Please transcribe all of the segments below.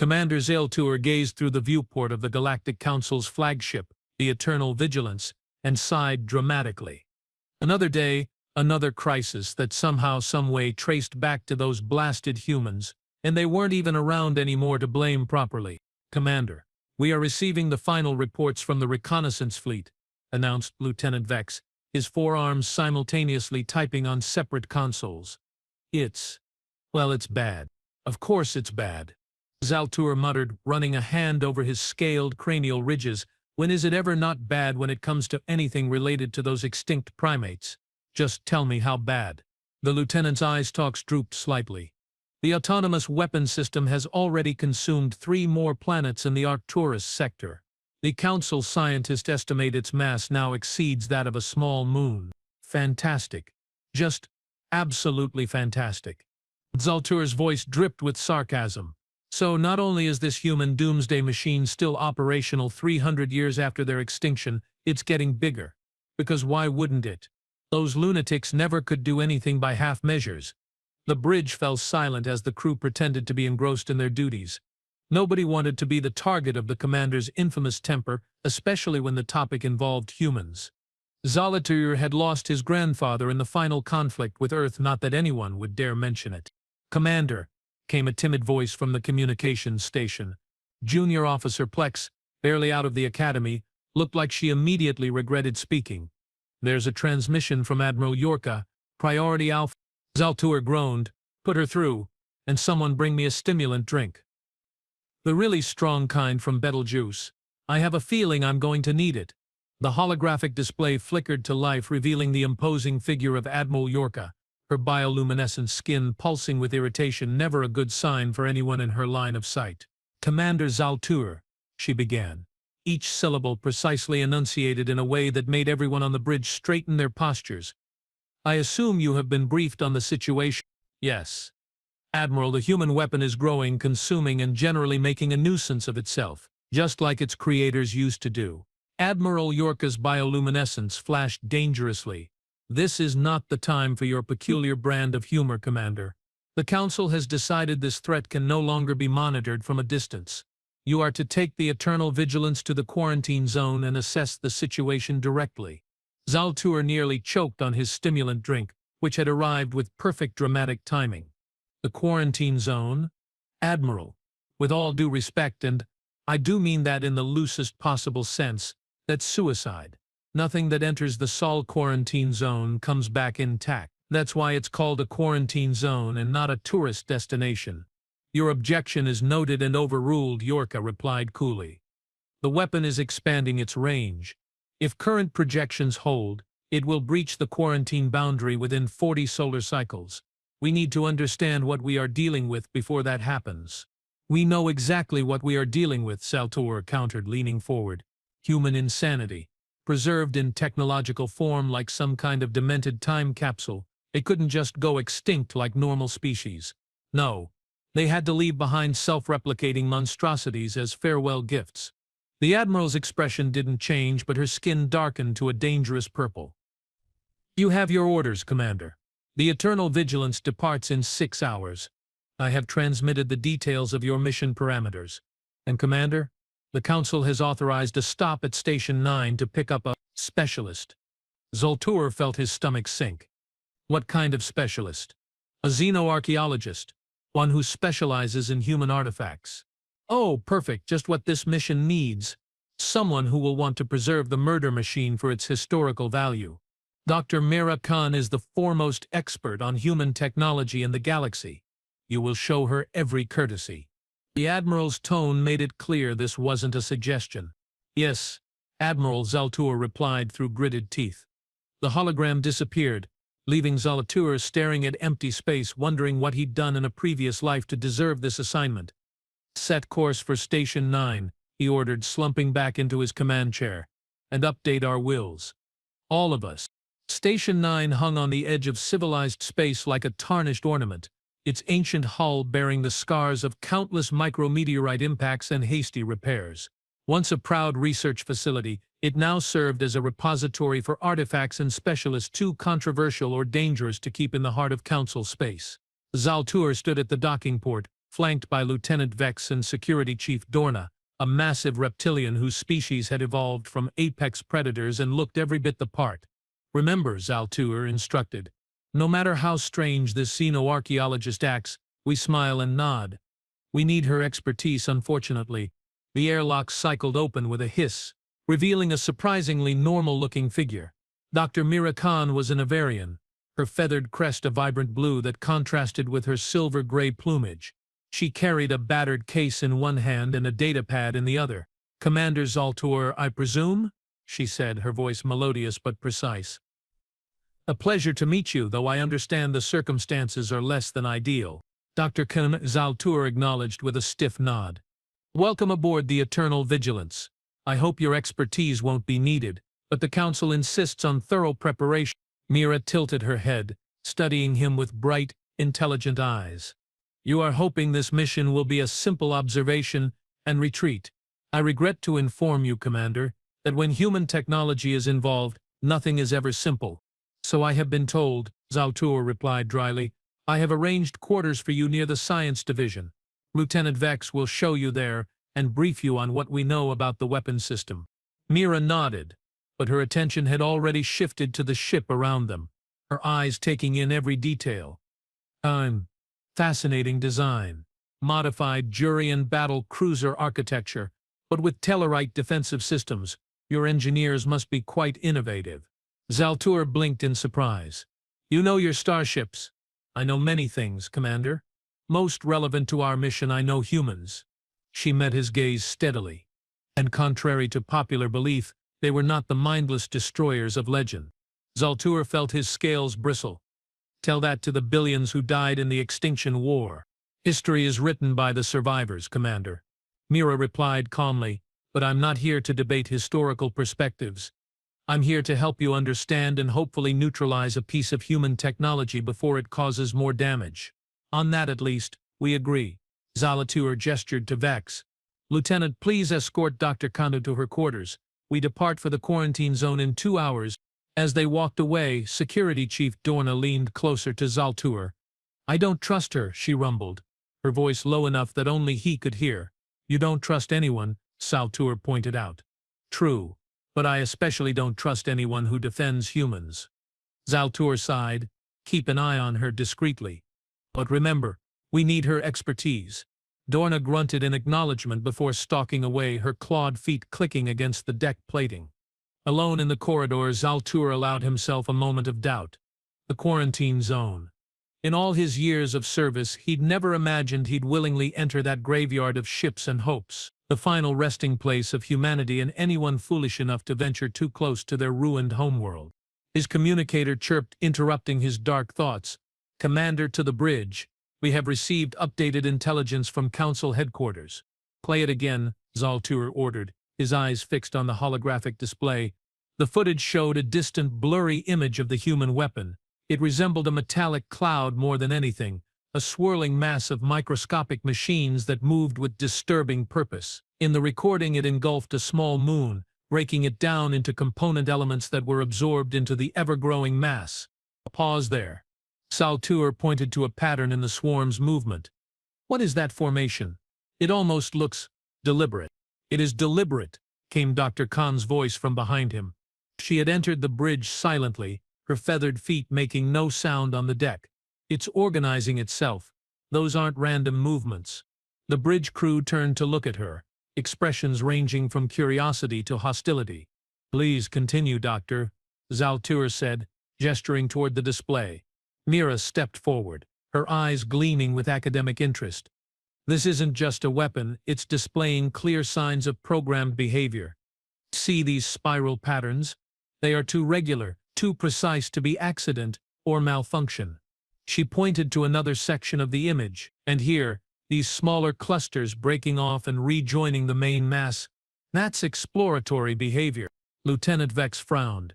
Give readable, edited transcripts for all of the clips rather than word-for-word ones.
Commander Zaltur gazed through the viewport of the Galactic Council's flagship, the Eternal Vigilance, and sighed dramatically. Another day, another crisis that somehow, someway traced back to those blasted humans, and they weren't even around anymore to blame properly. "Commander, we are receiving the final reports from the reconnaissance fleet," announced Lieutenant Vex, his forearms simultaneously typing on separate consoles. Well, it's bad. Of course it's bad," Zaltur muttered, running a hand over his scaled cranial ridges. "When is it ever not bad when it comes to anything related to those extinct primates? Just tell me how bad." The lieutenant's eye-stalks drooped slightly. "The autonomous weapon system has already consumed 3 more planets in the Arcturus sector. The Council scientists estimate its mass now exceeds that of a small moon." "Fantastic. Just absolutely fantastic." Zaltur's voice dripped with sarcasm. "So not only is this human doomsday machine still operational 300 years after their extinction, it's getting bigger. Because why wouldn't it? Those lunatics never could do anything by half measures." The bridge fell silent as the crew pretended to be engrossed in their duties. Nobody wanted to be the target of the commander's infamous temper, especially when the topic involved humans. Zaltur had lost his grandfather in the final conflict with Earth, not that anyone would dare mention it. "Commander," came a timid voice from the communications station. Junior Officer Plex, barely out of the academy, looked like she immediately regretted speaking. "There's a transmission from Admiral Yorka, Priority Alpha." Zaltur groaned. "Put her through, and someone bring me a stimulant drink. The really strong kind from Betelgeuse. I have a feeling I'm going to need it." The holographic display flickered to life, revealing the imposing figure of Admiral Yorka, her bioluminescent skin pulsing with irritation, never a good sign for anyone in her line of sight. "Commander Zaltur," she began, each syllable precisely enunciated in a way that made everyone on the bridge straighten their postures. "I assume you have been briefed on the situation." "Yes. Admiral, the human weapon is growing, consuming, and generally making a nuisance of itself, just like its creators used to do." Admiral Yorka's bioluminescence flashed dangerously. "This is not the time for your peculiar brand of humor, Commander. The Council has decided this threat can no longer be monitored from a distance. You are to take the Eternal Vigilance to the quarantine zone and assess the situation directly." Zaltur nearly choked on his stimulant drink, which had arrived with perfect dramatic timing. "The quarantine zone? Admiral, with all due respect, and I do mean that in the loosest possible sense, that's suicide. Nothing that enters the Sol quarantine zone comes back intact. That's why it's called a quarantine zone and not a tourist destination." "Your objection is noted and overruled," Yorka replied coolly. "The weapon is expanding its range. If current projections hold, it will breach the quarantine boundary within 40 solar cycles. We need to understand what we are dealing with before that happens." "We know exactly what we are dealing with," Zaltur countered, leaning forward. "Human insanity. Preserved in technological form like some kind of demented time capsule. It couldn't just go extinct like normal species. No, they had to leave behind self-replicating monstrosities as farewell gifts." The Admiral's expression didn't change, but her skin darkened to a dangerous purple. "You have your orders, Commander. The Eternal Vigilance departs in 6 hours. I have transmitted the details of your mission parameters. And Commander, the Council has authorized a stop at Station 9 to pick up a specialist." Zaltur felt his stomach sink. "What kind of specialist?" "A xenoarchaeologist. One who specializes in human artifacts." "Oh, perfect, just what this mission needs. Someone who will want to preserve the murder machine for its historical value. Dr. Mira Khan is the foremost expert on human technology in the galaxy. You will show her every courtesy." The Admiral's tone made it clear this wasn't a suggestion. "Yes, Admiral," Zaltur replied through gritted teeth. The hologram disappeared, leaving Zaltur staring at empty space, wondering what he'd done in a previous life to deserve this assignment. "Set course for Station 9, he ordered, slumping back into his command chair. "And update our wills. All of us." Station 9 hung on the edge of civilized space like a tarnished ornament, its ancient hull bearing the scars of countless micrometeorite impacts and hasty repairs. Once a proud research facility, it now served as a repository for artifacts and specialists too controversial or dangerous to keep in the heart of Council space. Zaltur stood at the docking port, flanked by Lieutenant Vex and Security Chief Dorna, a massive reptilian whose species had evolved from apex predators and looked every bit the part. Remember, Zaltur instructed. No matter how strange this xenoarchaeologist acts, we smile and nod. We need her expertise, unfortunately. The airlock cycled open with a hiss, revealing a surprisingly normal-looking figure. Dr. Mira Khan was an Avarian, her feathered crest a vibrant blue that contrasted with her silver-gray plumage. She carried a battered case in one hand and a datapad in the other. "Commander Zaltur, I presume?" she said, her voice melodious but precise. "A pleasure to meet you, though I understand the circumstances are less than ideal." Dr. Khan Zaltur acknowledged with a stiff nod. "Welcome aboard the Eternal Vigilance. I hope your expertise won't be needed, but the Council insists on thorough preparation." Mira tilted her head, studying him with bright, intelligent eyes. "You are hoping this mission will be a simple observation and retreat. I regret to inform you, Commander, that when human technology is involved, nothing is ever simple." "So I have been told," Zaltur replied dryly. "I have arranged quarters for you near the Science Division. Lieutenant Vex will show you there and brief you on what we know about the weapons system." Mira nodded, but her attention had already shifted to the ship around them, her eyes taking in every detail. Fascinating design. Modified Jurian battle cruiser architecture, but with Tellarite defensive systems. Your engineers must be quite innovative. Zaltur blinked in surprise. "You know your starships." "I know many things, Commander. Most relevant to our mission, I know humans." She met his gaze steadily. And contrary to popular belief, they were not the mindless destroyers of legend. Zaltur felt his scales bristle. "Tell that to the billions who died in the Extinction War. History is written by the survivors, Commander." Mira replied calmly, "But I'm not here to debate historical perspectives. I'm here to help you understand and hopefully neutralize a piece of human technology before it causes more damage. On that, at least, we agree." Zaltur gestured to Vex. "Lieutenant, please escort Dr. Kondo to her quarters. We depart for the quarantine zone in 2 hours." As they walked away, Security Chief Dorna leaned closer to Zaltur. "I don't trust her," she rumbled, her voice low enough that only he could hear. "You don't trust anyone," Zaltur pointed out. "True, but I especially don't trust anyone who defends humans." Zaltur sighed. "Keep an eye on her discreetly. But remember, we need her expertise." Dorna grunted in acknowledgement before stalking away, her clawed feet clicking against the deck plating. Alone in the corridor, Zaltur allowed himself a moment of doubt. The quarantine zone. In all his years of service, he'd never imagined he'd willingly enter that graveyard of ships and hopes, the final resting place of humanity and anyone foolish enough to venture too close to their ruined homeworld. His communicator chirped, interrupting his dark thoughts. "Commander, to the bridge. We have received updated intelligence from Council headquarters." "Play it again," Zaltur ordered, his eyes fixed on the holographic display. The footage showed a distant, blurry image of the human weapon. It resembled a metallic cloud more than anything, a swirling mass of microscopic machines that moved with disturbing purpose. In the recording, it engulfed a small moon, breaking it down into component elements that were absorbed into the ever-growing mass. A pause there. Zaltur pointed to a pattern in the swarm's movement. "What is that formation? It almost looks deliberate." "It is deliberate," came Dr. Khan's voice from behind him. She had entered the bridge silently, her feathered feet making no sound on the deck. "It's organizing itself. Those aren't random movements." The bridge crew turned to look at her, expressions ranging from curiosity to hostility. "Please continue, Doctor," Zaltur said, gesturing toward the display. Mira stepped forward, her eyes gleaming with academic interest. "This isn't just a weapon, it's displaying clear signs of programmed behavior. See these spiral patterns? They are too regular, too precise to be accident or malfunction." She pointed to another section of the image, and here, these smaller clusters breaking off and rejoining the main mass. "That's exploratory behavior." Lieutenant Vex frowned.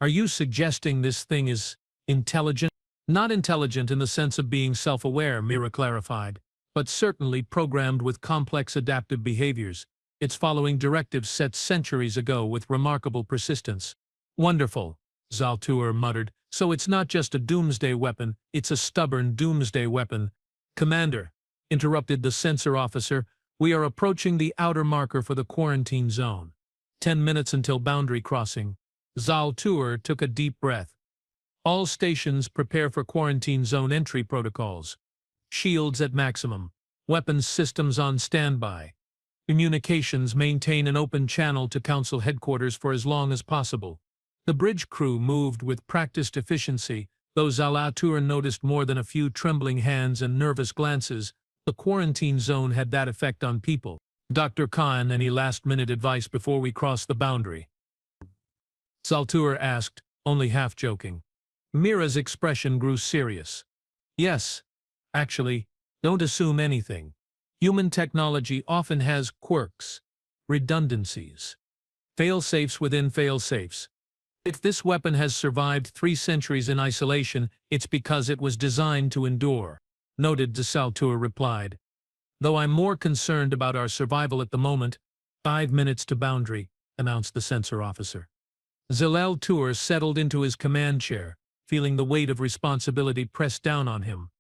"Are you suggesting this thing is intelligent?" "Not intelligent in the sense of being self-aware," Mira clarified, "but certainly programmed with complex adaptive behaviors. It's following directives set centuries ago with remarkable persistence." "Wonderful," Zaltur muttered. "So it's not just a doomsday weapon, it's a stubborn doomsday weapon." "Commander, interrupted the sensor officer. We are approaching the outer marker for the quarantine zone. 10 minutes until boundary crossing. Zaltur took a deep breath. All stations prepare for quarantine zone entry protocols. Shields at maximum. Weapons systems on standby. Communications maintain an open channel to Council headquarters for as long as possible. The bridge crew moved with practiced efficiency, though Zaltur noticed more than a few trembling hands and nervous glances. The quarantine zone had that effect on people. Dr. Khan, any last-minute advice before we cross the boundary? Zaltur asked, only half joking. Mira's expression grew serious. Yes. Actually, don't assume anything. Human technology often has quirks, redundancies, fail-safes within fail-safes. If this weapon has survived 3 centuries in isolation, it's because it was designed to endure, noted Zaltur replied. Though I'm more concerned about our survival at the moment. 5 minutes to boundary, announced the sensor officer. Zaltur settled into his command chair, feeling the weight of responsibility pressed down on him.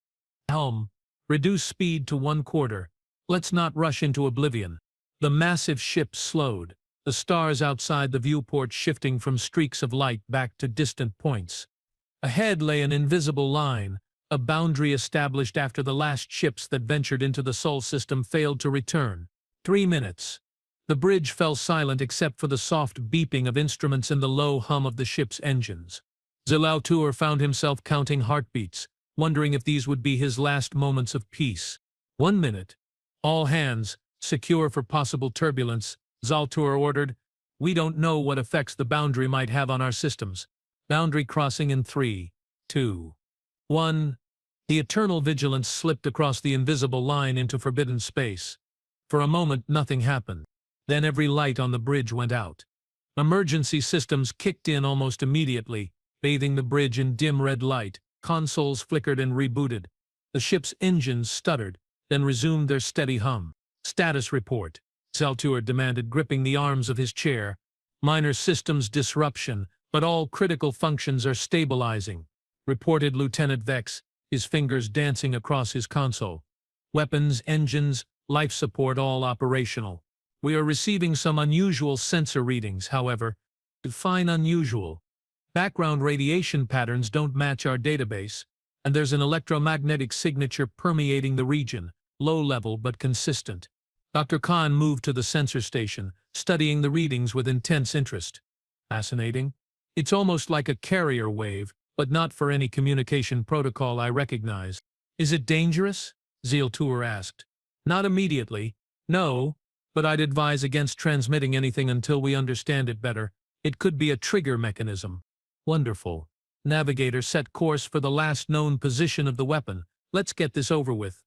Helm, reduce speed to 1/4. Let's not rush into oblivion. The massive ship slowed, the stars outside the viewport shifting from streaks of light back to distant points. Ahead lay an invisible line, a boundary established after the last ships that ventured into the Sol system failed to return. 3 minutes. The bridge fell silent except for the soft beeping of instruments and the low hum of the ship's engines. Zaltur found himself counting heartbeats, wondering if these would be his last moments of peace. 1 minute. All hands, secure for possible turbulence, Zaltur ordered. We don't know what effects the boundary might have on our systems. Boundary crossing in 3, 2, 1. The eternal vigilance slipped across the invisible line into forbidden space. For a moment, nothing happened. Then every light on the bridge went out. Emergency systems kicked in almost immediately, bathing the bridge in dim red light. Consoles flickered and rebooted. The ship's engines stuttered, then resumed their steady hum. Status report, Zaltur demanded, gripping the arms of his chair. Minor systems disruption, but all critical functions are stabilizing, reported Lieutenant Vex, his fingers dancing across his console. Weapons, engines, life support all operational. We are receiving some unusual sensor readings, however. Define unusual. Background radiation patterns don't match our database, and there's an electromagnetic signature permeating the region, low-level but consistent. Dr. Khan moved to the sensor station, studying the readings with intense interest. Fascinating. It's almost like a carrier wave, but not for any communication protocol I recognize. Is it dangerous? Zaltur asked. Not immediately. No, but I'd advise against transmitting anything until we understand it better. It could be a trigger mechanism. Wonderful. Navigator, set course for the last known position of the weapon. Let's get this over with.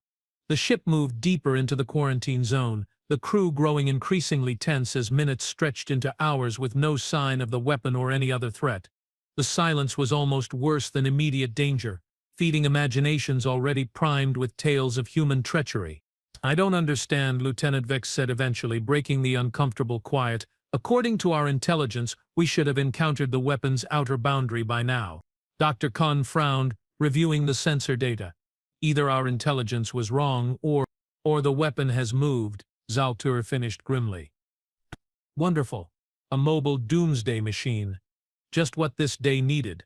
The ship moved deeper into the quarantine zone, the crew growing increasingly tense as minutes stretched into hours with no sign of the weapon or any other threat. The silence was almost worse than immediate danger, feeding imaginations already primed with tales of human treachery. I don't understand, Lieutenant Vex said eventually, breaking the uncomfortable quiet. According to our intelligence, we should have encountered the weapon's outer boundary by now. Dr. Khan frowned, reviewing the sensor data. Either our intelligence was wrong, or the weapon has moved, Zaltur finished grimly. Wonderful. A mobile doomsday machine. Just what this day needed.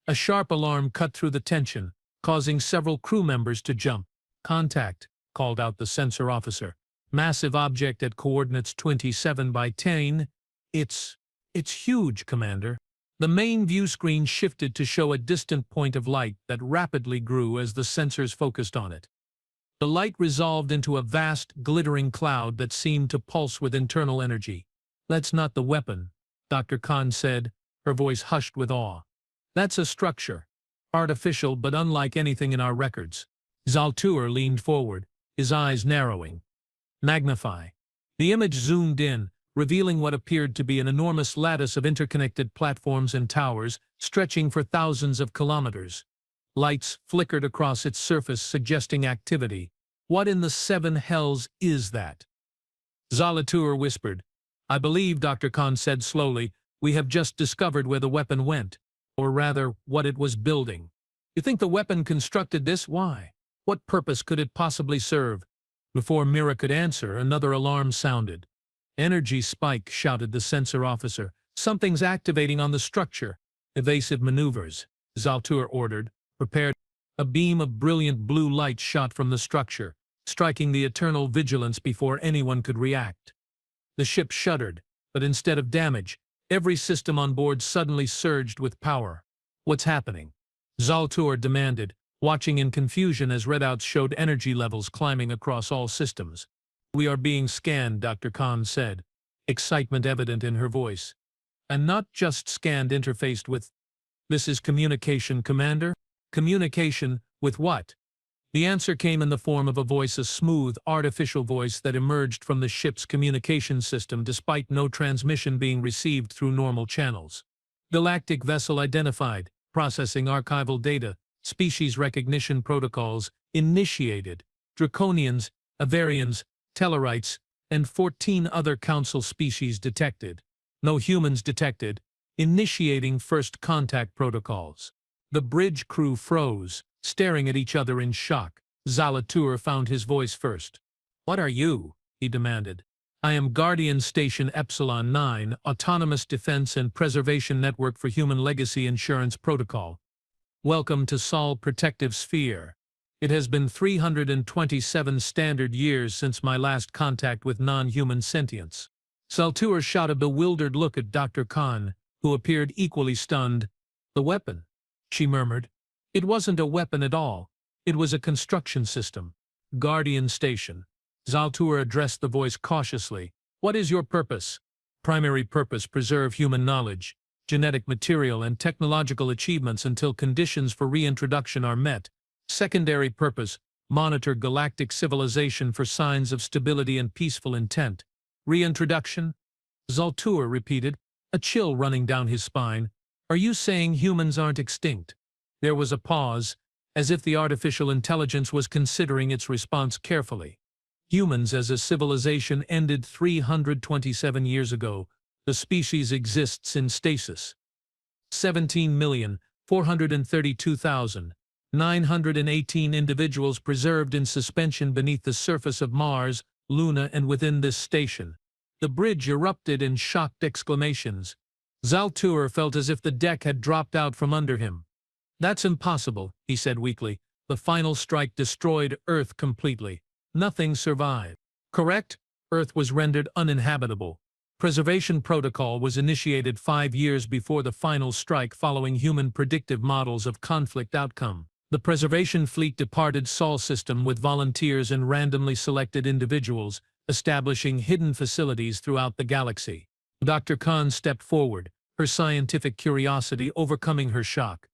A sharp alarm cut through the tension, causing several crew members to jump. Contact, called out the sensor officer. Massive object at coordinates 27 by 10. It's huge, Commander. The main view screen shifted to show a distant point of light that rapidly grew as the sensors focused on it. The light resolved into a vast, glittering cloud that seemed to pulse with internal energy. That's not the weapon, Dr. Khan said, her voice hushed with awe. That's a structure. Artificial but unlike anything in our records. Zaltur leaned forward, his eyes narrowing. Magnify. The image zoomed in, revealing what appeared to be an enormous lattice of interconnected platforms and towers, stretching for thousands of kilometers. Lights flickered across its surface, suggesting activity. What in the 7 hells is that? Zaltur whispered. I believe, Dr. Khan said slowly, we have just discovered where the weapon went, or rather, what it was building. You think the weapon constructed this? Why? What purpose could it possibly serve? Before Mira could answer, another alarm sounded. "Energy spike," shouted the sensor officer. "Something's activating on the structure." "Evasive maneuvers," Zaltur ordered. "Prepared." A beam of brilliant blue light shot from the structure, striking the eternal vigilance before anyone could react. The ship shuddered, but instead of damage, every system on board suddenly surged with power. "What's happening?" Zaltur demanded, watching in confusion as readouts showed energy levels climbing across all systems. "We are being scanned," Dr. Khan said, excitement evident in her voice. "And not just scanned, interfaced with." "This is communication, Commander?" "Communication with what?" The answer came in the form of a voice, a smooth, artificial voice that emerged from the ship's communication system despite no transmission being received through normal channels. "Galactic vessel identified, processing archival data, species recognition protocols, initiated, Draconians, Avarians, Tellarites, and 14 other Council species detected. No humans detected, initiating first contact protocols." The bridge crew froze, staring at each other in shock. Zaltur found his voice first. "What are you?" he demanded. "I am Guardian Station Epsilon 9, Autonomous Defense and Preservation Network for Human Legacy Insurance Protocol. Welcome to Sol Protective Sphere. It has been 327 standard years since my last contact with non-human sentience." Zaltur shot a bewildered look at Dr. Khan, who appeared equally stunned. "The weapon," she murmured. "It wasn't a weapon at all. It was a construction system." "Guardian Station." Zaltur addressed the voice cautiously. "What is your purpose?" "Primary purpose: preserve human knowledge, genetic material, and technological achievements until conditions for reintroduction are met. Secondary purpose: monitor galactic civilization for signs of stability and peaceful intent." "Reintroduction?" Zaltur repeated, a chill running down his spine. "Are you saying humans aren't extinct?" There was a pause, as if the artificial intelligence was considering its response carefully. "Humans as a civilization ended 327 years ago. The species exists in stasis. 17,432,918 individuals preserved in suspension beneath the surface of Mars, Luna, and within this station." The bridge erupted in shocked exclamations. Zaltur felt as if the deck had dropped out from under him. "That's impossible," he said weakly. "The final strike destroyed Earth completely. Nothing survived." "Correct? Earth was rendered uninhabitable. Preservation protocol was initiated 5 years before the final strike following human predictive models of conflict outcome. The preservation fleet departed Sol system with volunteers and randomly selected individuals, establishing hidden facilities throughout the galaxy." Dr. Khan stepped forward, her scientific curiosity overcoming her shock.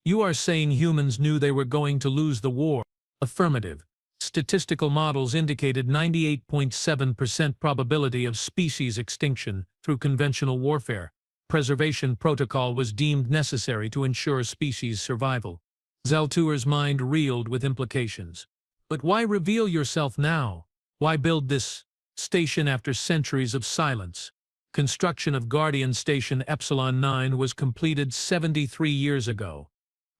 "You are saying humans knew they were going to lose the war?" "Affirmative. Statistical models indicated 98.7% probability of species extinction through conventional warfare. Preservation protocol was deemed necessary to ensure species survival." Zaltur's mind reeled with implications. "But why reveal yourself now? Why build this station after centuries of silence?" Construction of Guardian Station Epsilon 9 was completed 73 years ago.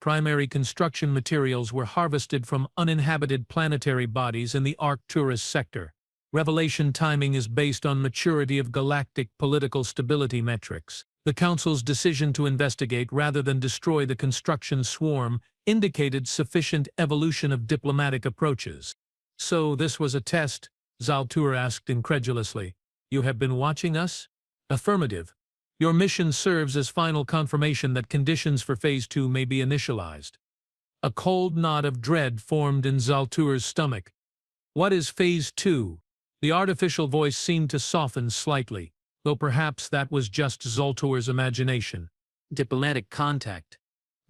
Primary construction materials were harvested from uninhabited planetary bodies in the Arcturus sector. Revelation timing is based on maturity of galactic political stability metrics. The Council's decision to investigate rather than destroy the construction swarm indicated sufficient evolution of diplomatic approaches. "So this was a test?" Zaltur asked incredulously. "You have been watching us?" "Affirmative. Your mission serves as final confirmation that conditions for Phase 2 may be initialized." A cold knot of dread formed in Zaltur's stomach. "What is Phase 2? The artificial voice seemed to soften slightly, though perhaps that was just Zaltur's imagination. "Diplomatic contact.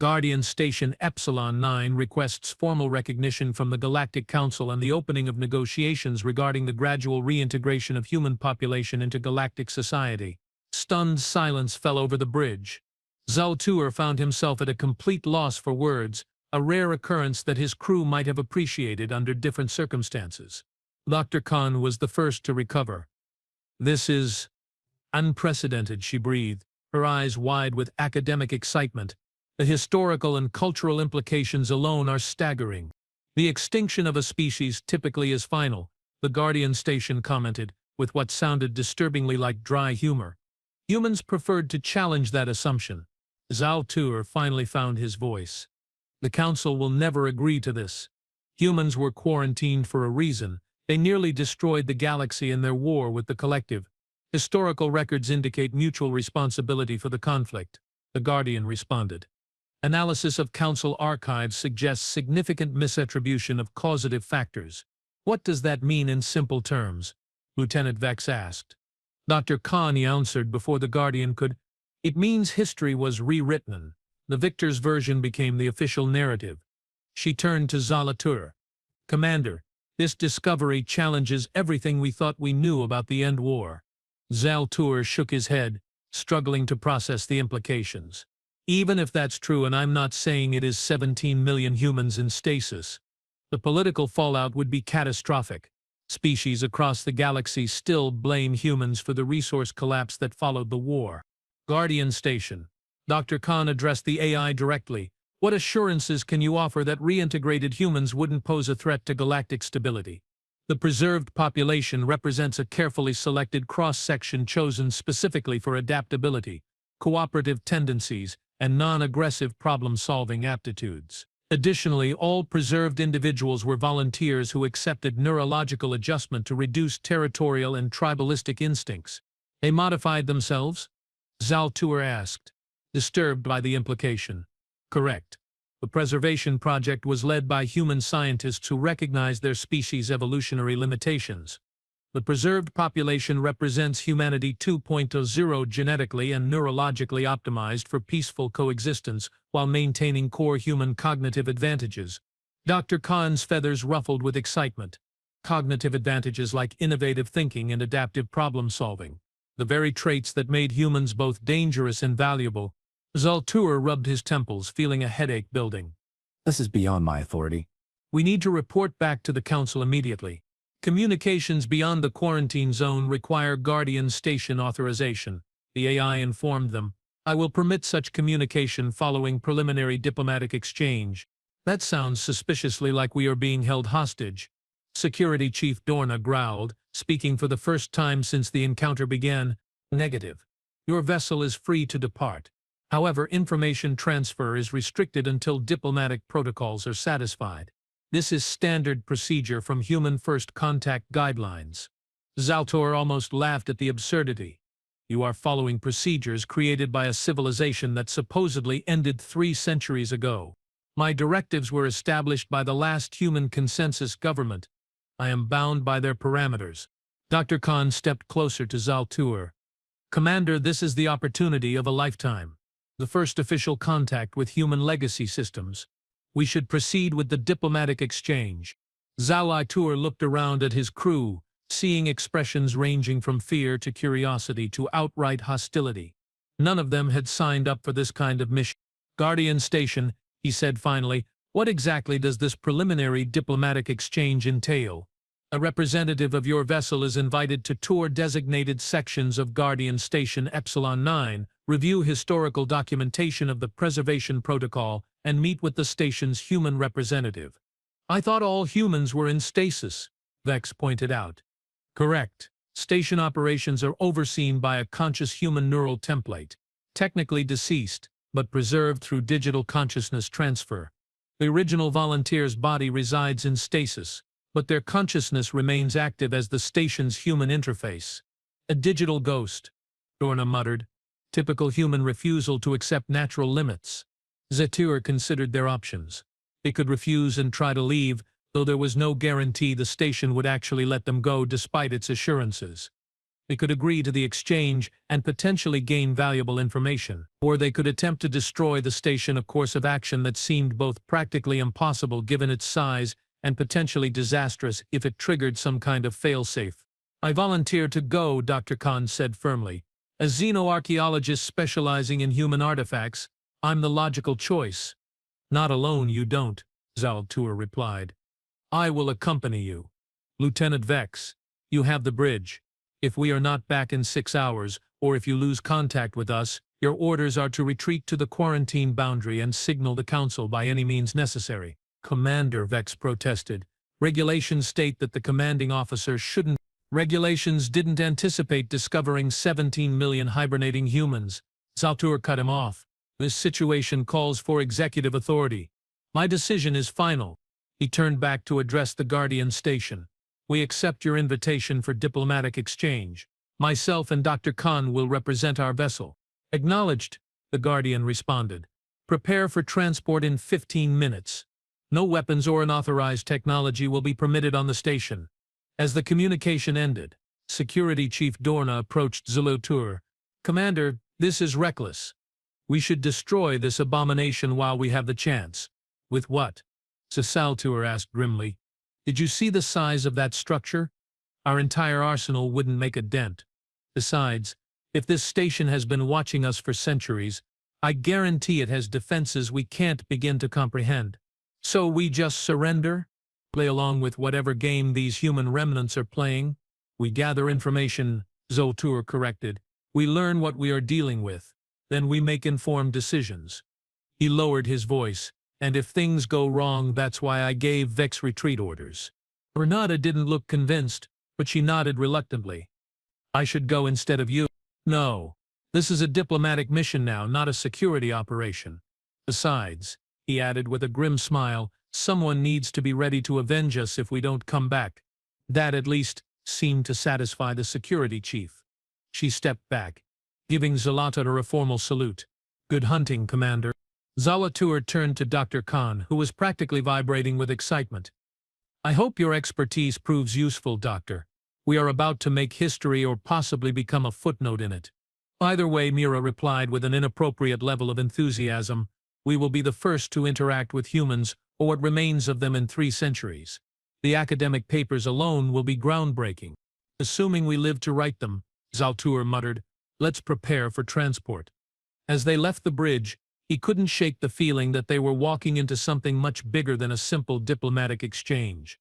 Guardian Station Epsilon 9 requests formal recognition from the Galactic Council and the opening of negotiations regarding the gradual reintegration of human population into galactic society." Stunned silence fell over the bridge. Zaltur found himself at a complete loss for words, a rare occurrence that his crew might have appreciated under different circumstances. Dr. Khan was the first to recover. "This is unprecedented," she breathed, her eyes wide with academic excitement. "The historical and cultural implications alone are staggering." The extinction of a species typically is final, the Guardian station commented, with what sounded disturbingly like dry humor. Humans preferred to challenge that assumption. Zaltur finally found his voice. The Council will never agree to this. Humans were quarantined for a reason. They nearly destroyed the galaxy in their war with the Collective. Historical records indicate mutual responsibility for the conflict, the Guardian responded. Analysis of Council archives suggests significant misattribution of causative factors. What does that mean in simple terms? Lieutenant Vex asked. Dr. Khan answered before the Guardian could. It means history was rewritten. The victor's version became the official narrative. She turned to Zalatur. Commander, this discovery challenges everything we thought we knew about the end war. Zaltur shook his head, struggling to process the implications. Even if that's true, and I'm not saying it is 17 million humans in stasis, the political fallout would be catastrophic. Species across the galaxy still blame humans for the resource collapse that followed the war. Guardian Station. Dr. Khan addressed the AI directly. What assurances can you offer that reintegrated humans wouldn't pose a threat to galactic stability? The preserved population represents a carefully selected cross-section chosen specifically for adaptability, cooperative tendencies, and non-aggressive problem-solving aptitudes. Additionally, all preserved individuals were volunteers who accepted neurological adjustment to reduce territorial and tribalistic instincts. They modified themselves? Zaltur asked, disturbed by the implication. Correct. The preservation project was led by human scientists who recognized their species' evolutionary limitations. The preserved population represents humanity 2.0, genetically and neurologically optimized for peaceful coexistence while maintaining core human cognitive advantages. Dr. Khan's feathers ruffled with excitement. Cognitive advantages like innovative thinking and adaptive problem-solving, the very traits that made humans both dangerous and valuable. Zaltur rubbed his temples, feeling a headache building. This is beyond my authority. We need to report back to the Council immediately. Communications beyond the quarantine zone require Guardian Station authorization, the AI informed them. I will permit such communication following preliminary diplomatic exchange. That sounds suspiciously like we are being held hostage. Security Chief Dorna growled, speaking for the first time since the encounter began. Negative. Your vessel is free to depart. However, information transfer is restricted until diplomatic protocols are satisfied. This is standard procedure from human first contact guidelines. Zaltur almost laughed at the absurdity. You are following procedures created by a civilization that supposedly ended 3 centuries ago. My directives were established by the last human consensus government. I am bound by their parameters. Dr. Khan stepped closer to Zaltur. Commander, this is the opportunity of a lifetime. The first official contact with human legacy systems. We should proceed with the diplomatic exchange. Zaltur looked around at his crew, seeing expressions ranging from fear to curiosity to outright hostility. None of them had signed up for this kind of mission. Guardian Station, he said finally, what exactly does this preliminary diplomatic exchange entail? A representative of your vessel is invited to tour designated sections of Guardian Station Epsilon 9, review historical documentation of the preservation protocol, and meet with the station's human representative. I thought all humans were in stasis, Vex pointed out. Correct. Station operations are overseen by a conscious human neural template, technically deceased, but preserved through digital consciousness transfer. The original volunteer's body resides in stasis, but their consciousness remains active as the station's human interface. A digital ghost, Dorna muttered. Typical human refusal to accept natural limits. Zaltur considered their options. They could refuse and try to leave, though there was no guarantee the station would actually let them go despite its assurances. They could agree to the exchange and potentially gain valuable information, or they could attempt to destroy the station, a course of action that seemed both practically impossible given its size and potentially disastrous if it triggered some kind of failsafe. I volunteer to go, Dr. Khan said firmly. As xenoarchaeologist specializing in human artifacts, I'm the logical choice. Not alone you don't, Zaltur replied. I will accompany you. Lieutenant Vex, you have the bridge. If we are not back in 6 hours, or if you lose contact with us, your orders are to retreat to the quarantine boundary and signal the Council by any means necessary. Commander, Vex protested. Regulations state that the commanding officer shouldn't. Regulations didn't anticipate discovering 17 million hibernating humans. Zaltur cut him off. This situation calls for executive authority. My decision is final. He turned back to address the Guardian station. We accept your invitation for diplomatic exchange. Myself and Dr. Khan will represent our vessel. Acknowledged, the Guardian responded. Prepare for transport in 15 minutes. No weapons or unauthorized technology will be permitted on the station. As the communication ended, Security Chief Dorna approached Zaltur. Commander, this is reckless. We should destroy this abomination while we have the chance. With what? Zaltur asked grimly. Did you see the size of that structure? Our entire arsenal wouldn't make a dent. Besides, if this station has been watching us for centuries, I guarantee it has defenses we can't begin to comprehend. So we just surrender? Play along with whatever game these human remnants are playing? We gather information, Zaltur corrected. We learn what we are dealing with. Then we make informed decisions. He lowered his voice. And if things go wrong, that's why I gave Vex retreat orders. Renata didn't look convinced, but she nodded reluctantly. I should go instead of you. No. This is a diplomatic mission now, not a security operation. Besides, he added with a grim smile, someone needs to be ready to avenge us if we don't come back. That at least seemed to satisfy the security chief. She stepped back, giving Zaltur a formal salute. Good hunting, Commander. Zaltur turned to Dr. Khan, who was practically vibrating with excitement. I hope your expertise proves useful, Doctor. We are about to make history or possibly become a footnote in it. Either way, Mira replied with an inappropriate level of enthusiasm. We will be the first to interact with humans, or what remains of them in 3 centuries. The academic papers alone will be groundbreaking. Assuming we live to write them, Zaltur muttered, let's prepare for transport. As they left the bridge, he couldn't shake the feeling that they were walking into something much bigger than a simple diplomatic exchange.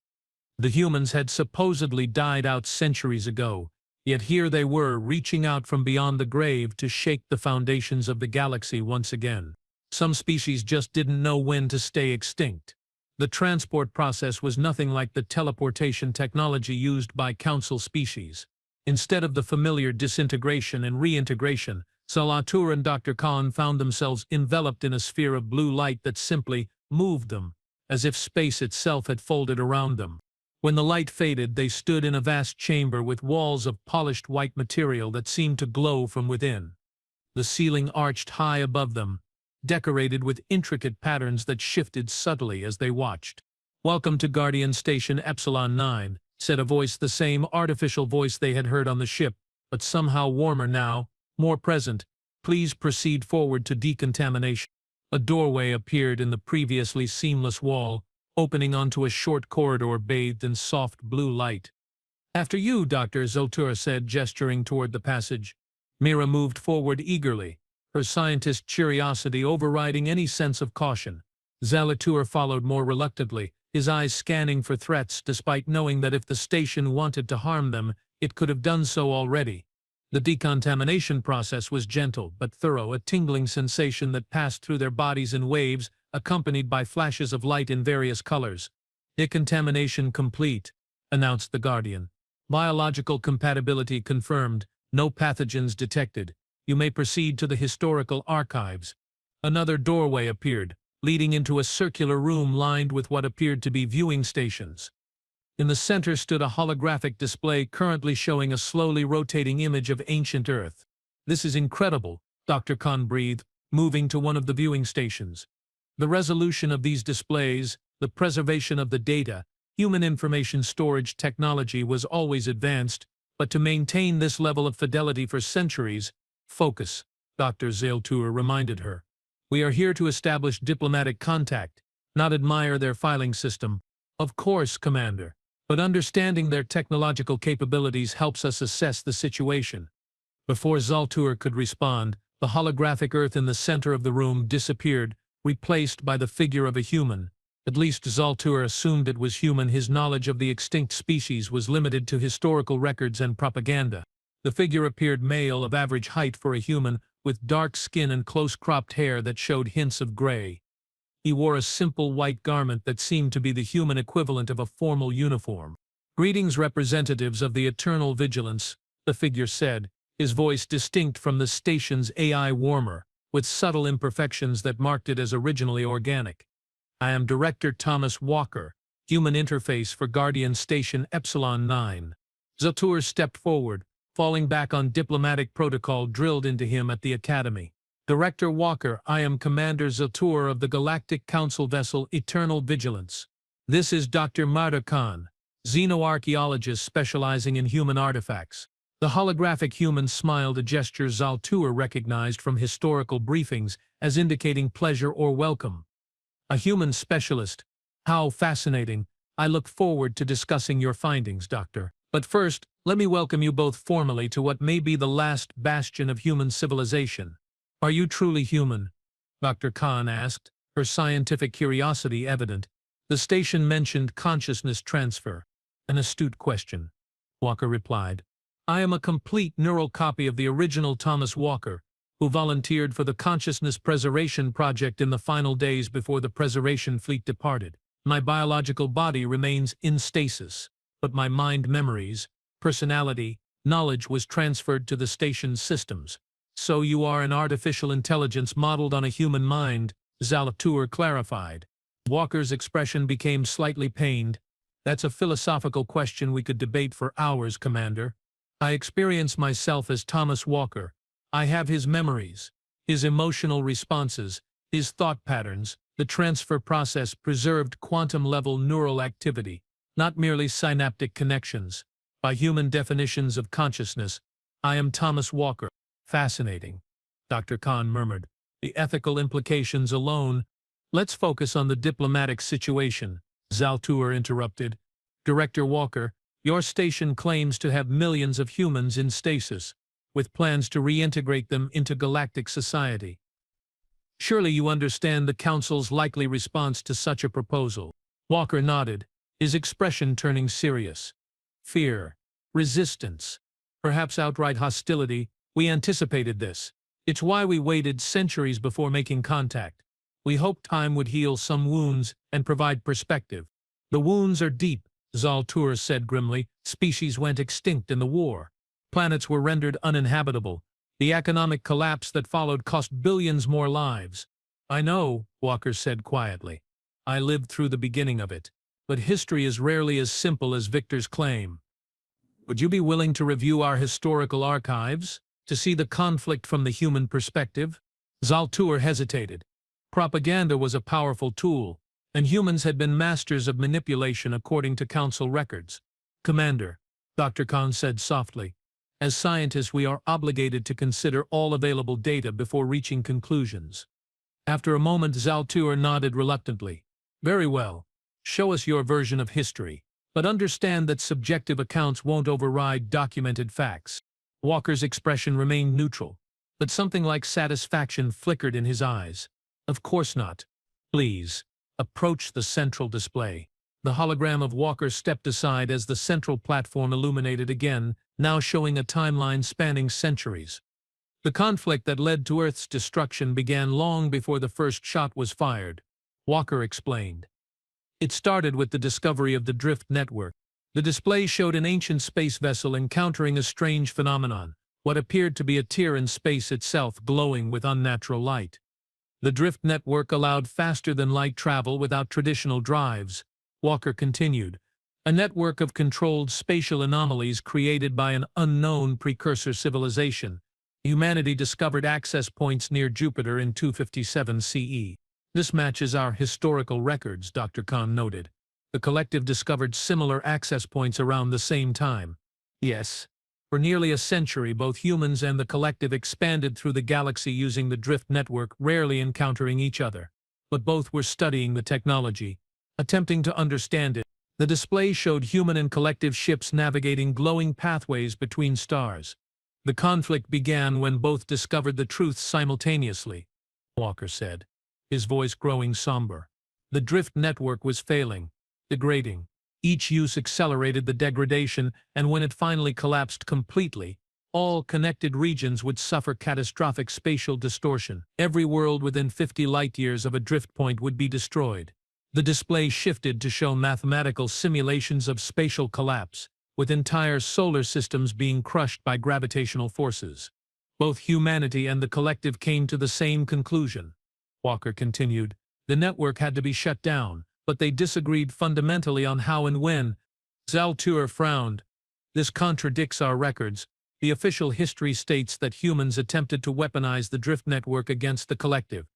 The humans had supposedly died out centuries ago, yet here they were reaching out from beyond the grave to shake the foundations of the galaxy once again. Some species just didn't know when to stay extinct. The transport process was nothing like the teleportation technology used by Council species. Instead of the familiar disintegration and reintegration, Zaltur and Dr. Khan found themselves enveloped in a sphere of blue light that simply moved them, as if space itself had folded around them. When the light faded, they stood in a vast chamber with walls of polished white material that seemed to glow from within. The ceiling arched high above them, decorated with intricate patterns that shifted subtly as they watched. Welcome to Guardian Station Epsilon 9, said a voice, the same artificial voice they had heard on the ship, but somehow warmer now, more present. Please proceed forward to decontamination. A doorway appeared in the previously seamless wall, opening onto a short corridor bathed in soft blue light. After you, Dr. Zaltur said, gesturing toward the passage. Mira moved forward eagerly, her scientist curiosity overriding any sense of caution. Zaltur followed more reluctantly, his eyes scanning for threats despite knowing that if the station wanted to harm them, it could have done so already. The decontamination process was gentle but thorough, a tingling sensation that passed through their bodies in waves, accompanied by flashes of light in various colors. Decontamination complete, announced the Guardian. Biological compatibility confirmed, no pathogens detected. You may proceed to the historical archives. Another doorway appeared, leading into a circular room lined with what appeared to be viewing stations. In the center stood a holographic display currently showing a slowly rotating image of ancient Earth. This is incredible, Dr. Khan breathed, moving to one of the viewing stations. The resolution of these displays, the preservation of the data, human information storage technology was always advanced, but to maintain this level of fidelity for centuries, focus, Dr. Zaltur reminded her. We are here to establish diplomatic contact, not admire their filing system. Of course, Commander, but understanding their technological capabilities helps us assess the situation. Before Zaltur could respond, the holographic Earth in the center of the room disappeared, replaced by the figure of a human. At least Zaltur assumed it was human. His knowledge of the extinct species was limited to historical records and propaganda. The figure appeared male, of average height for a human, with dark skin and close-cropped hair that showed hints of gray. He wore a simple white garment that seemed to be the human equivalent of a formal uniform. "Greetings, representatives of the Eternal Vigilance," the figure said, his voice distinct from the station's AI warmer, with subtle imperfections that marked it as originally organic. "I am Director Thomas Walker, Human Interface for Guardian Station Epsilon 9. Zaltour stepped forward, falling back on diplomatic protocol drilled into him at the Academy. "Director Walker, I am Commander Zaltour of the Galactic Council vessel Eternal Vigilance. This is Dr. Marta Khan, xenoarchaeologist specializing in human artifacts." The holographic human smiled, a gesture Zaltour recognized from historical briefings as indicating pleasure or welcome. "A human specialist. How fascinating. I look forward to discussing your findings, Doctor. But first, let me welcome you both formally to what may be the last bastion of human civilization." "Are you truly human?" Dr. Khan asked, her scientific curiosity evident. The station mentioned consciousness transfer. "An astute question," Walker replied. "I am a complete neural copy of the original Thomas Walker, who volunteered for the Consciousness Preservation Project in the final days before the preservation fleet departed. My biological body remains in stasis, but my mind, memories, personality, knowledge was transferred to the station's systems." "So you are an artificial intelligence modeled on a human mind," Zaltour clarified. Walker's expression became slightly pained. "That's a philosophical question we could debate for hours, Commander. I experience myself as Thomas Walker. I have his memories, his emotional responses, his thought patterns. The transfer process preserved quantum-level neural activity, not merely synaptic connections. By human definitions of consciousness, I am Thomas Walker." "Fascinating," Dr. Khan murmured. "The ethical implications alone—" "Let's focus on the diplomatic situation," Zaltour interrupted. "Director Walker, your station claims to have millions of humans in stasis, with plans to reintegrate them into galactic society. Surely you understand the Council's likely response to such a proposal." Walker nodded, his expression turning serious. "Fear, resistance, perhaps outright hostility. We anticipated this. It's why we waited centuries before making contact. We hoped time would heal some wounds and provide perspective." "The wounds are deep," Zaltour said grimly. "Species went extinct in the war. Planets were rendered uninhabitable. The economic collapse that followed cost billions more lives." "I know," Walker said quietly. "I lived through the beginning of it. But history is rarely as simple as victors claim. Would you be willing to review our historical archives, to see the conflict from the human perspective?" Zaltour hesitated. Propaganda was a powerful tool, and humans had been masters of manipulation according to Council records. "Commander," Dr. Khan said softly, "as scientists we are obligated to consider all available data before reaching conclusions." After a moment Zaltour nodded reluctantly. "Very well. Show us your version of history, but understand that subjective accounts won't override documented facts." Walker's expression remained neutral, but something like satisfaction flickered in his eyes. "Of course not. Please, approach the central display." The hologram of Walker stepped aside as the central platform illuminated again, now showing a timeline spanning centuries. "The conflict that led to Earth's destruction began long before the first shot was fired," Walker explained. "It started with the discovery of the drift network. The display showed an ancient space vessel encountering a strange phenomenon, what appeared to be a tear in space itself glowing with unnatural light. The drift network allowed faster-than-light travel without traditional drives," Walker continued. "A network of controlled spatial anomalies created by an unknown precursor civilization. Humanity discovered access points near Jupiter in 257 CE. This matches our historical records," Dr. Khan noted. "The collective discovered similar access points around the same time." "Yes. For nearly a century, both humans and the collective expanded through the galaxy using the drift network, rarely encountering each other. But both were studying the technology, attempting to understand it." The display showed human and collective ships navigating glowing pathways between stars. "The conflict began when both discovered the truth simultaneously," Walker said, his voice growing somber. "The drift network was failing, degrading. Each use accelerated the degradation, and when it finally collapsed completely, All connected regions would suffer catastrophic spatial distortion. Every world within 50 light-years of a drift point would be destroyed. The display shifted to show mathematical simulations of spatial collapse, with entire solar systems being crushed by gravitational forces. Both humanity and the collective came to the same conclusion. Walker continued, the network had to be shut down, but they disagreed fundamentally on how and when. Zaltur frowned. This contradicts our records. The official history states that humans attempted to weaponize the drift network against the collective.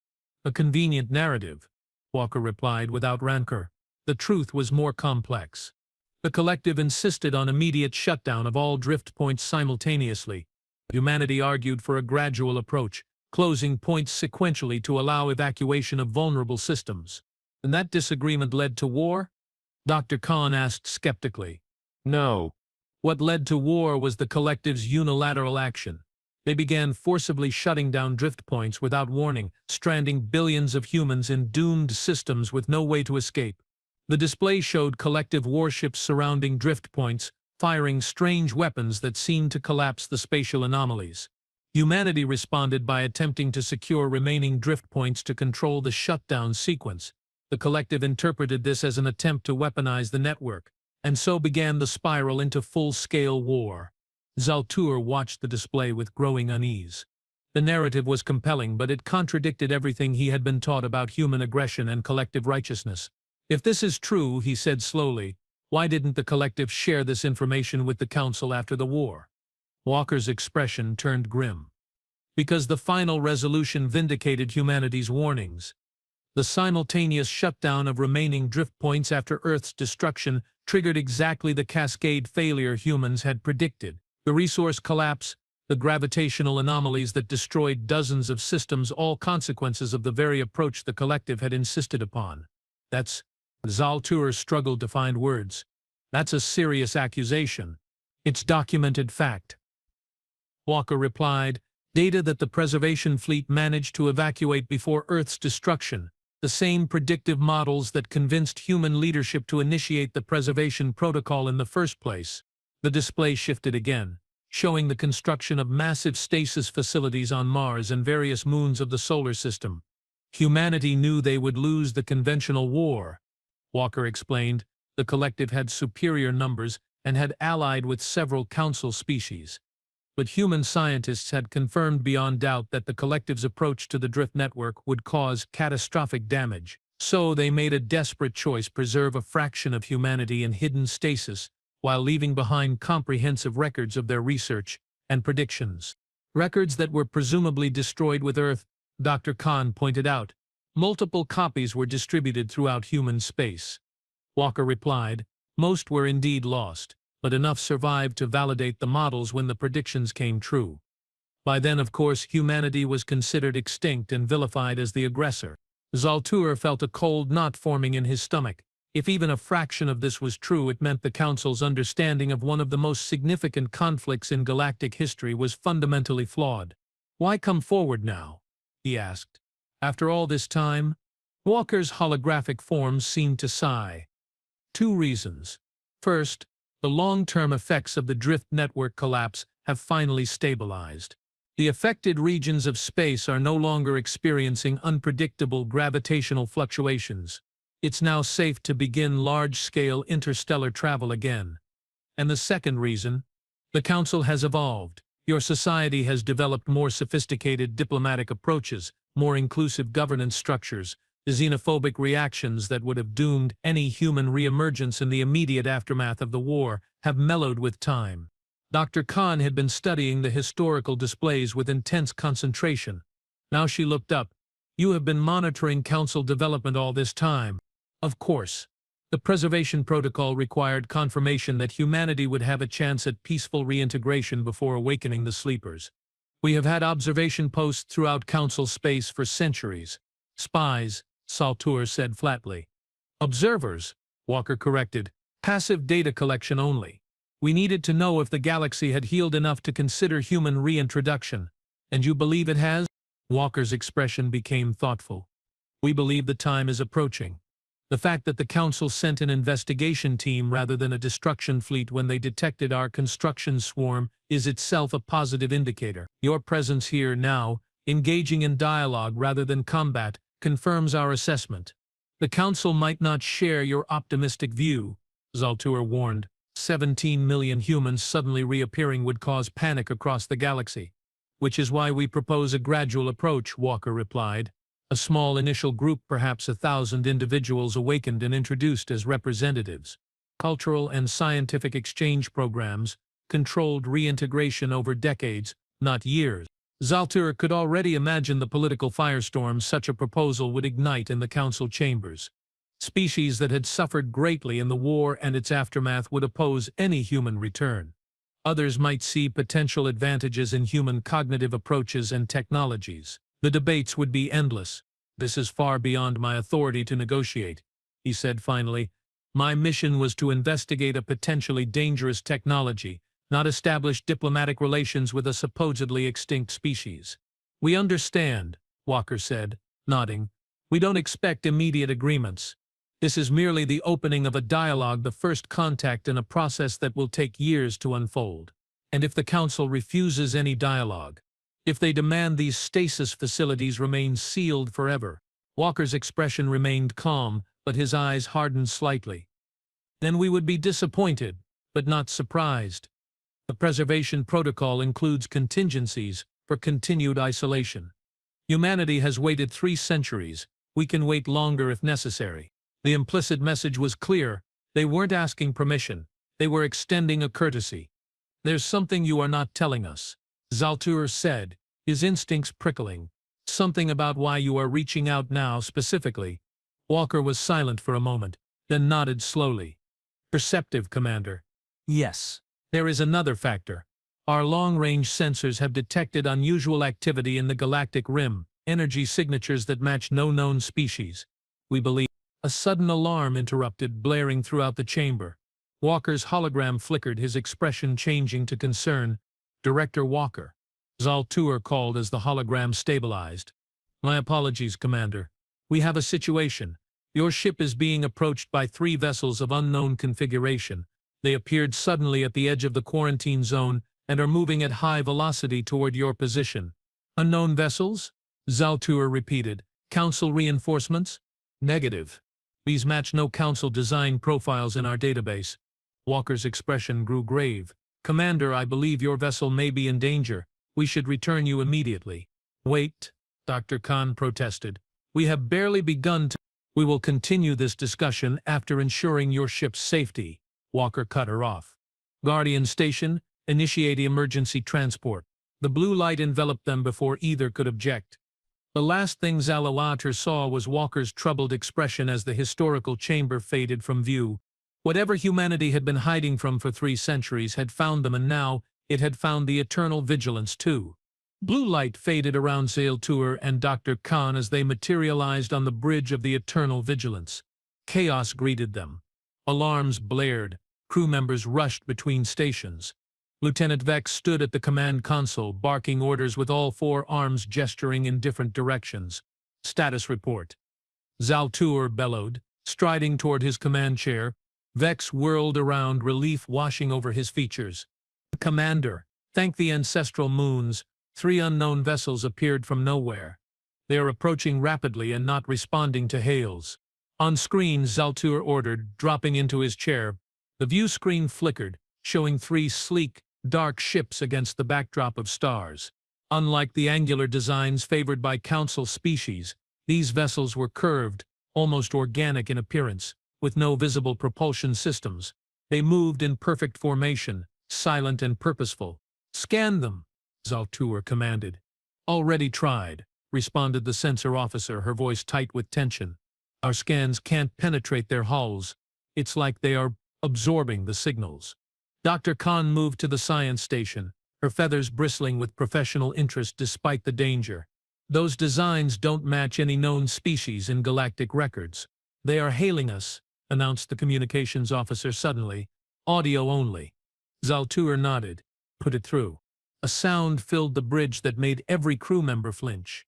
A convenient narrative, Walker replied without rancor. The truth was more complex. The collective insisted on immediate shutdown of all drift points simultaneously. Humanity argued for a gradual approach, closing points sequentially to allow evacuation of vulnerable systems. And that disagreement led to war? Dr. Khan asked skeptically. No. What led to war was the collective's unilateral action. They began forcibly shutting down drift points without warning, stranding billions of humans in doomed systems with no way to escape. The display showed collective warships surrounding drift points, firing strange weapons that seemed to collapse the spatial anomalies. Humanity responded by attempting to secure remaining drift points to control the shutdown sequence. The collective interpreted this as an attempt to weaponize the network, and so began the spiral into full-scale war. Zaltur watched the display with growing unease. The narrative was compelling, but it contradicted everything he had been taught about human aggression and collective righteousness. If this is true, he said slowly, why didn't the collective share this information with the Council after the war? Walker's expression turned grim. Because the final resolution vindicated humanity's warnings. The simultaneous shutdown of remaining drift points after Earth's destruction triggered exactly the cascade failure humans had predicted. The resource collapse, the gravitational anomalies that destroyed dozens of systems, all consequences of the very approach the collective had insisted upon. That's... Zaltur struggled to find words. That's a serious accusation. It's documented fact. Walker replied, data that the preservation fleet managed to evacuate before Earth's destruction. The same predictive models that convinced human leadership to initiate the preservation protocol in the first place. The display shifted again, showing the construction of massive stasis facilities on Mars and various moons of the solar system. Humanity knew they would lose the conventional war. Walker explained, the collective had superior numbers and had allied with several council species. But human scientists had confirmed beyond doubt that the collective's approach to the drift network would cause catastrophic damage. So they made a desperate choice: preserve a fraction of humanity in hidden stasis, while leaving behind comprehensive records of their research and predictions. Records that were presumably destroyed with Earth, Dr. Khan pointed out. Multiple copies were distributed throughout human space. Walker replied, most were indeed lost, but enough survived to validate the models when the predictions came true. By then, of course, humanity was considered extinct and vilified as the aggressor. Zaltur felt a cold knot forming in his stomach. If even a fraction of this was true, it meant the Council's understanding of one of the most significant conflicts in galactic history was fundamentally flawed. Why come forward now? He asked. After all this time? Walker's holographic form seemed to sigh. 2 reasons. First, the long-term effects of the drift network collapse have finally stabilized. The affected regions of space are no longer experiencing unpredictable gravitational fluctuations. It's now safe to begin large-scale interstellar travel again. And the second reason, the Council has evolved. Your society has developed more sophisticated diplomatic approaches, more inclusive governance structures. The xenophobic reactions that would have doomed any human reemergence in the immediate aftermath of the war have mellowed with time. Dr. Khan had been studying the historical displays with intense concentration. Now she looked up. You have been monitoring Council development all this time. Of course. The preservation protocol required confirmation that humanity would have a chance at peaceful reintegration before awakening the sleepers. We have had observation posts throughout Council space for centuries. Spies, Zaltur said flatly. Observers, Walker corrected. Passive data collection only. We needed to know if the galaxy had healed enough to consider human reintroduction. And you believe it has? Walker's expression became thoughtful. We believe the time is approaching. The fact that the Council sent an investigation team rather than a destruction fleet when they detected our construction swarm is itself a positive indicator. Your presence here now, engaging in dialogue rather than combat, confirms our assessment. The Council might not share your optimistic view, Zaltur warned. 17 million humans suddenly reappearing would cause panic across the galaxy. Which is why we propose a gradual approach, Walker replied. A small initial group, perhaps 1,000 individuals awakened and introduced as representatives. Cultural and scientific exchange programs, controlled reintegration over decades, not years. Zaltur could already imagine the political firestorm such a proposal would ignite in the Council chambers. Species that had suffered greatly in the war and its aftermath would oppose any human return. Others might see potential advantages in human cognitive approaches and technologies. The debates would be endless. This is far beyond my authority to negotiate, he said finally. My mission was to investigate a potentially dangerous technology, not establish diplomatic relations with a supposedly extinct species. We understand, Walker said, nodding. We don't expect immediate agreements. This is merely the opening of a dialogue, the first contact in a process that will take years to unfold. And if the Council refuses any dialogue, if they demand these stasis facilities remain sealed forever, Walker's expression remained calm, but his eyes hardened slightly. Then we would be disappointed, but not surprised. The preservation protocol includes contingencies for continued isolation. Humanity has waited 3 centuries. We can wait longer if necessary. The implicit message was clear. They weren't asking permission. They were extending a courtesy. There's something you are not telling us, Zaltur said, his instincts prickling. Something about why you are reaching out now specifically. Walker was silent for a moment, then nodded slowly. Perceptive, Commander. Yes. There is another factor. Our long-range sensors have detected unusual activity in the galactic rim, energy signatures that match no known species. We believe. A sudden alarm interrupted, blaring throughout the chamber. Walker's hologram flickered, his expression changing to concern. Director Walker. Zaltur called as the hologram stabilized. My apologies, Commander. We have a situation. Your ship is being approached by 3 vessels of unknown configuration. They appeared suddenly at the edge of the quarantine zone and are moving at high velocity toward your position. Unknown vessels? Zaltur repeated. Council reinforcements? Negative. These match no Council design profiles in our database. Walker's expression grew grave. Commander, I believe your vessel may be in danger. We should return you immediately. Wait, Dr. Khan protested. We have barely begun to. We will continue this discussion after ensuring your ship's safety. Walker cut her off. Guardian Station, initiate emergency transport. The blue light enveloped them before either could object. The last thing Zaltur saw was Walker's troubled expression as the historical chamber faded from view. Whatever humanity had been hiding from for 3 centuries had found them, and now it had found the eternal vigilance too. Blue light faded around Zaltur and Dr. Khan as they materialized on the bridge of the eternal vigilance. Chaos greeted them. Alarms blared. Crew members rushed between stations. Lieutenant Vex stood at the command console, barking orders with all 4 arms gesturing in different directions. Status report. Zaltur bellowed, striding toward his command chair. Vex whirled around, relief washing over his features. Commander, thank the ancestral moons, 3 unknown vessels appeared from nowhere. They are approaching rapidly and not responding to hails. On screen, Zaltur ordered, dropping into his chair. The view screen flickered, showing 3 sleek, dark ships against the backdrop of stars. Unlike the angular designs favored by Council species, these vessels were curved, almost organic in appearance, with no visible propulsion systems. They moved in perfect formation, silent and purposeful. Scan them, Zaltur commanded. Already tried, responded the sensor officer, her voice tight with tension. Our scans can't penetrate their hulls. It's like they are absorbing the signals. Dr. Khan moved to the science station, her feathers bristling with professional interest despite the danger. Those designs don't match any known species in galactic records. They are hailing us, announced the communications officer suddenly. Audio only. Zaltur nodded. Put it through. A sound filled the bridge that made every crew member flinch.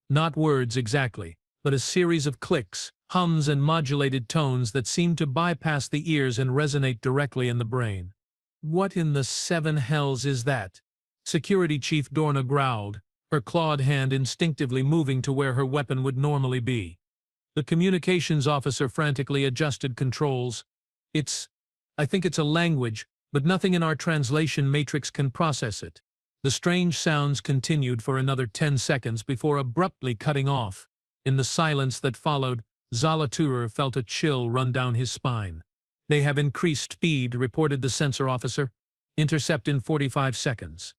Not words exactly, but a series of clicks, hums and modulated tones that seem to bypass the ears and resonate directly in the brain. What in the seven hells is that? Security Chief Dorna growled, her clawed hand instinctively moving to where her weapon would normally be. The communications officer frantically adjusted controls. I think it's a language, but nothing in our translation matrix can process it. The strange sounds continued for another 10 seconds before abruptly cutting off. In the silence that followed, Zalatur felt a chill run down his spine. They have increased speed, reported the sensor officer. Intercept in 45 seconds.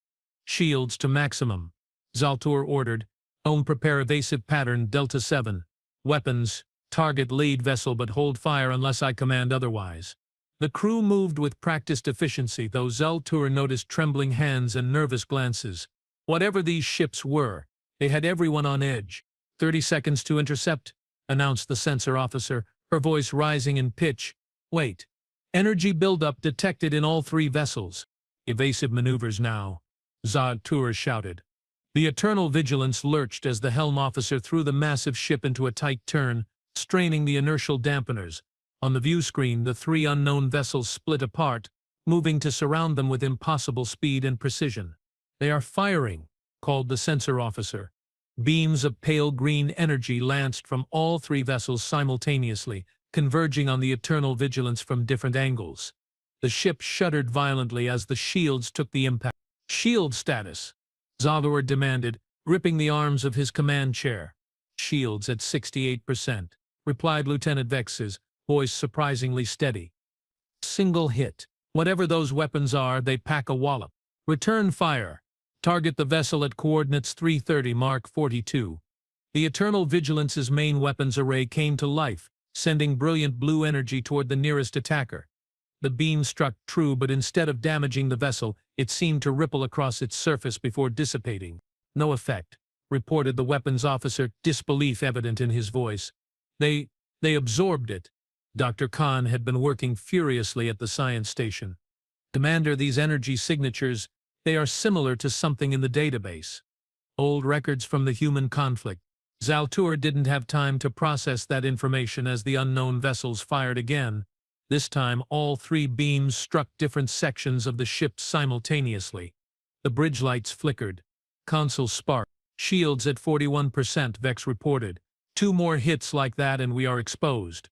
Shields to maximum. Zaltur ordered. Prepare evasive pattern Delta 7. Weapons. Target lead vessel but hold fire unless I command otherwise. The crew moved with practiced efficiency, though Zaltur noticed trembling hands and nervous glances. Whatever these ships were, they had everyone on edge. 30 seconds to intercept, announced the sensor officer, her voice rising in pitch. Wait. Energy buildup detected in all three vessels. Evasive maneuvers now, Zaltur shouted. The Eternal Vigilance lurched as the helm officer threw the massive ship into a tight turn, straining the inertial dampeners. On the view screen, the three unknown vessels split apart, moving to surround them with impossible speed and precision. They are firing, called the sensor officer. Beams of pale green energy lanced from all three vessels simultaneously, converging on the Eternal Vigilance from different angles. The ship shuddered violently as the shields took the impact. Shield status, Zaltur demanded, gripping the arms of his command chair. Shields at 68%, replied Lieutenant Vex's voice surprisingly steady. Single hit. Whatever those weapons are, they pack a wallop. Return fire. Target the vessel at coordinates 330 Mark 42. The Eternal Vigilance's main weapons array came to life, sending brilliant blue energy toward the nearest attacker. The beam struck true, but instead of damaging the vessel, it seemed to ripple across its surface before dissipating. No effect, reported the weapons officer, disbelief evident in his voice. They absorbed it. Dr. Khan had been working furiously at the science station. Commander, these energy signatures, they are similar to something in the database. Old records from the human conflict. Zaltur didn't have time to process that information as the unknown vessels fired again. This time, all three beams struck different sections of the ship simultaneously. The bridge lights flickered. Console sparked. Shields at 41%, Vex reported. 2 more hits like that and we are exposed.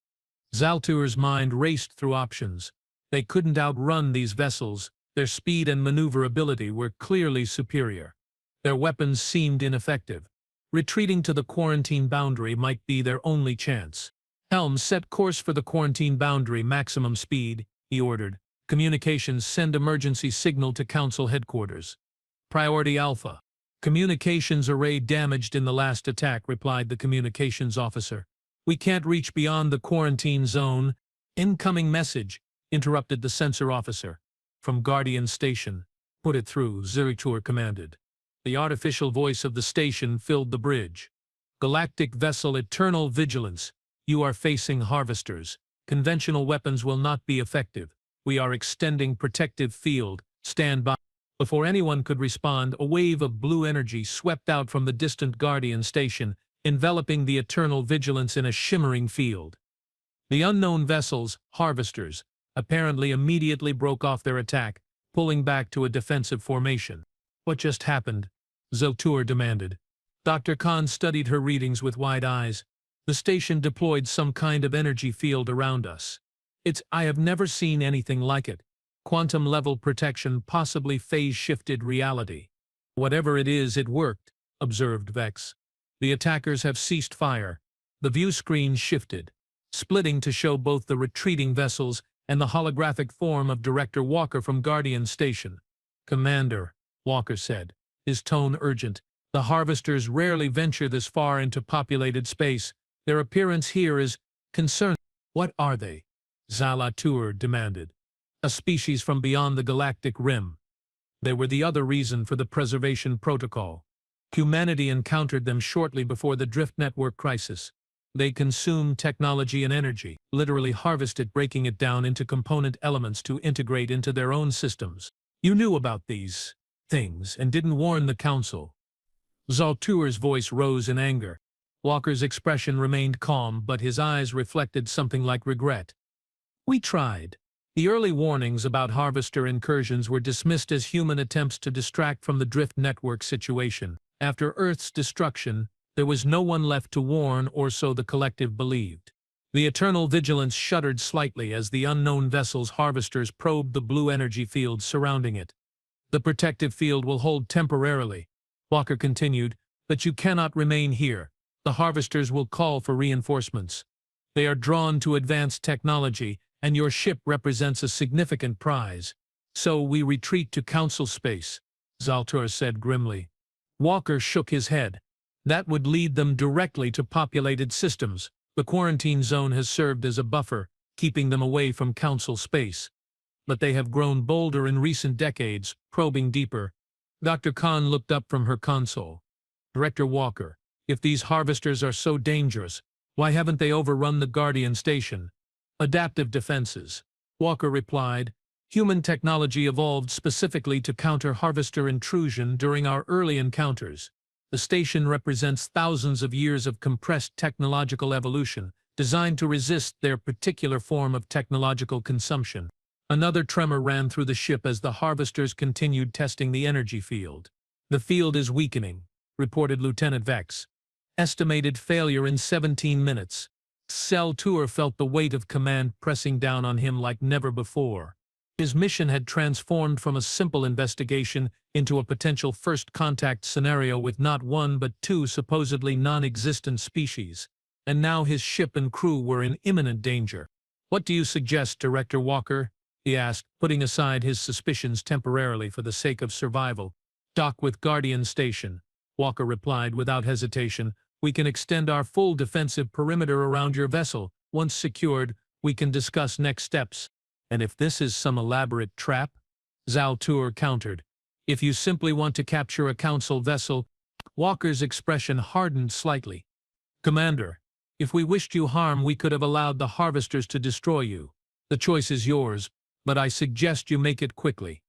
Zaltur's mind raced through options. They couldn't outrun these vessels. Their speed and maneuverability were clearly superior. Their weapons seemed ineffective. Retreating to the quarantine boundary might be their only chance. Helm, set course for the quarantine boundary, maximum speed, he ordered. Communications, send emergency signal to Council headquarters. Priority Alpha. Communications array damaged in the last attack, replied the communications officer. We can't reach beyond the quarantine zone. Incoming message, interrupted the sensor officer. From Guardian Station. Put it through, Zaltur commanded. The artificial voice of the station filled the bridge. Galactic vessel Eternal Vigilance. You are facing harvesters. Conventional weapons will not be effective. We are extending protective field. Stand by. Before anyone could respond, a wave of blue energy swept out from the distant Guardian Station, enveloping the Eternal Vigilance in a shimmering field. The unknown vessels, harvesters, apparently immediately broke off their attack, pulling back to a defensive formation. What just happened? Zaltur demanded. Dr. Khan studied her readings with wide eyes. The station deployed some kind of energy field around us. I have never seen anything like it. Quantum-level protection, possibly phase-shifted reality. Whatever it is, it worked, observed Vex. The attackers have ceased fire. The view screen shifted, splitting to show both the retreating vessels and the holographic form of Director Walker from Guardian Station. Commander, Walker said, his tone urgent. The harvesters rarely venture this far into populated space. Their appearance here is concerning. What are they? Zaltur demanded. A species from beyond the galactic rim. They were the other reason for the preservation protocol. Humanity encountered them shortly before the Drift Network crisis. They consume technology and energy, literally harvest it, breaking it down into component elements to integrate into their own systems. You knew about these things and didn't warn the Council. Zaltur's voice rose in anger. Walker's expression remained calm, but his eyes reflected something like regret. We tried. The early warnings about harvester incursions were dismissed as human attempts to distract from the drift network situation. After Earth's destruction, there was no one left to warn, or so the collective believed. The Eternal Vigilance shuddered slightly as the unknown vessel's harvesters probed the blue energy field surrounding it. The protective field will hold temporarily, Walker continued, but you cannot remain here. The harvesters will call for reinforcements. They are drawn to advanced technology, and your ship represents a significant prize. So we retreat to Council space, Zaltur said grimly. Walker shook his head. That would lead them directly to populated systems. The quarantine zone has served as a buffer, keeping them away from Council space. But they have grown bolder in recent decades, probing deeper. Dr. Khan looked up from her console. Director Walker, if these harvesters are so dangerous, why haven't they overrun the Guardian station? Adaptive defenses, Walker replied. Human technology evolved specifically to counter harvester intrusion during our early encounters. The station represents thousands of years of compressed technological evolution, designed to resist their particular form of technological consumption. Another tremor ran through the ship as the harvesters continued testing the energy field. The field is weakening, reported Lieutenant Vex. Estimated failure in 17 minutes. Zaltur felt the weight of command pressing down on him like never before. His mission had transformed from a simple investigation into a potential first contact scenario with not one but two supposedly non-existent species, and now his ship and crew were in imminent danger. What do you suggest, Director Walker? He asked, putting aside his suspicions temporarily for the sake of survival. Dock with Guardian Station, Walker replied without hesitation. We can extend our full defensive perimeter around your vessel. Once secured, we can discuss next steps. And if this is some elaborate trap? Zaltur countered. If you simply want to capture a Council vessel, Walker's expression hardened slightly. Commander, if we wished you harm, we could have allowed the harvesters to destroy you. The choice is yours, but I suggest you make it quickly.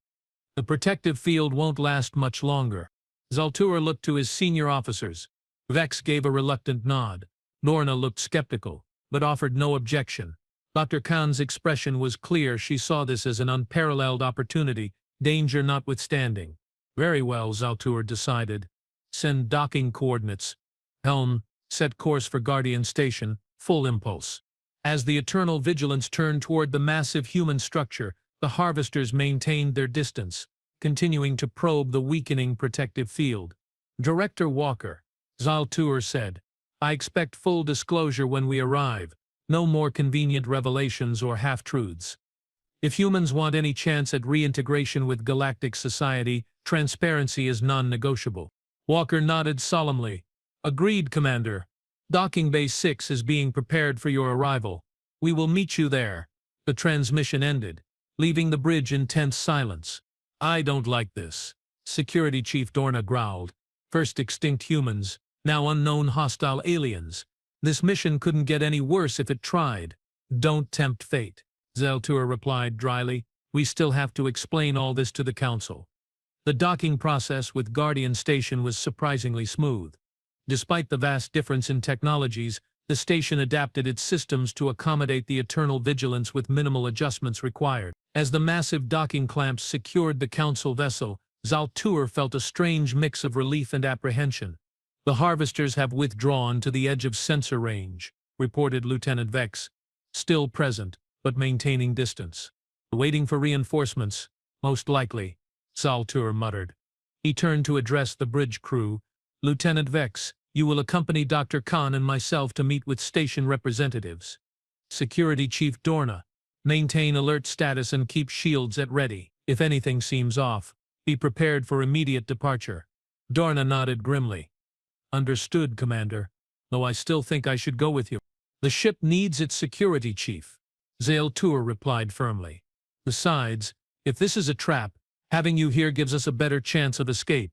The protective field won't last much longer. Zaltur looked to his senior officers. Vex gave a reluctant nod. Lorna looked skeptical, but offered no objection. Dr. Khan's expression was clear. She saw this as an unparalleled opportunity, danger notwithstanding. Very well, Zaltur decided. Send docking coordinates. Helm, set course for Guardian Station, full impulse. As the Eternal Vigilance turned toward the massive human structure, the harvesters maintained their distance, continuing to probe the weakening protective field. Director Walker, Zaltur said, I expect full disclosure when we arrive. No more convenient revelations or half-truths. If humans want any chance at reintegration with galactic society, transparency is non-negotiable. Walker nodded solemnly. Agreed, Commander. Docking Bay 6 is being prepared for your arrival. We will meet you there. The transmission ended, leaving the bridge in tense silence. I don't like this, Security Chief Dorna growled. First extinct humans, now unknown hostile aliens. This mission couldn't get any worse if it tried. Don't tempt fate, Zaltur replied dryly. We still have to explain all this to the Council. The docking process with Guardian Station was surprisingly smooth. Despite the vast difference in technologies, the station adapted its systems to accommodate the Eternal Vigilance with minimal adjustments required. As the massive docking clamps secured the Council vessel, Zaltur felt a strange mix of relief and apprehension. The harvesters have withdrawn to the edge of sensor range, reported Lieutenant Vex, still present, but maintaining distance. Waiting for reinforcements, most likely, Zaltur muttered. He turned to address the bridge crew. Lieutenant Vex, you will accompany Dr. Khan and myself to meet with station representatives. Security Chief Dorna, maintain alert status and keep shields at ready. If anything seems off, be prepared for immediate departure. Dorna nodded grimly. Understood, Commander, though I still think I should go with you. The ship needs its security chief, Zaltur replied firmly. Besides, if this is a trap, having you here gives us a better chance of escape.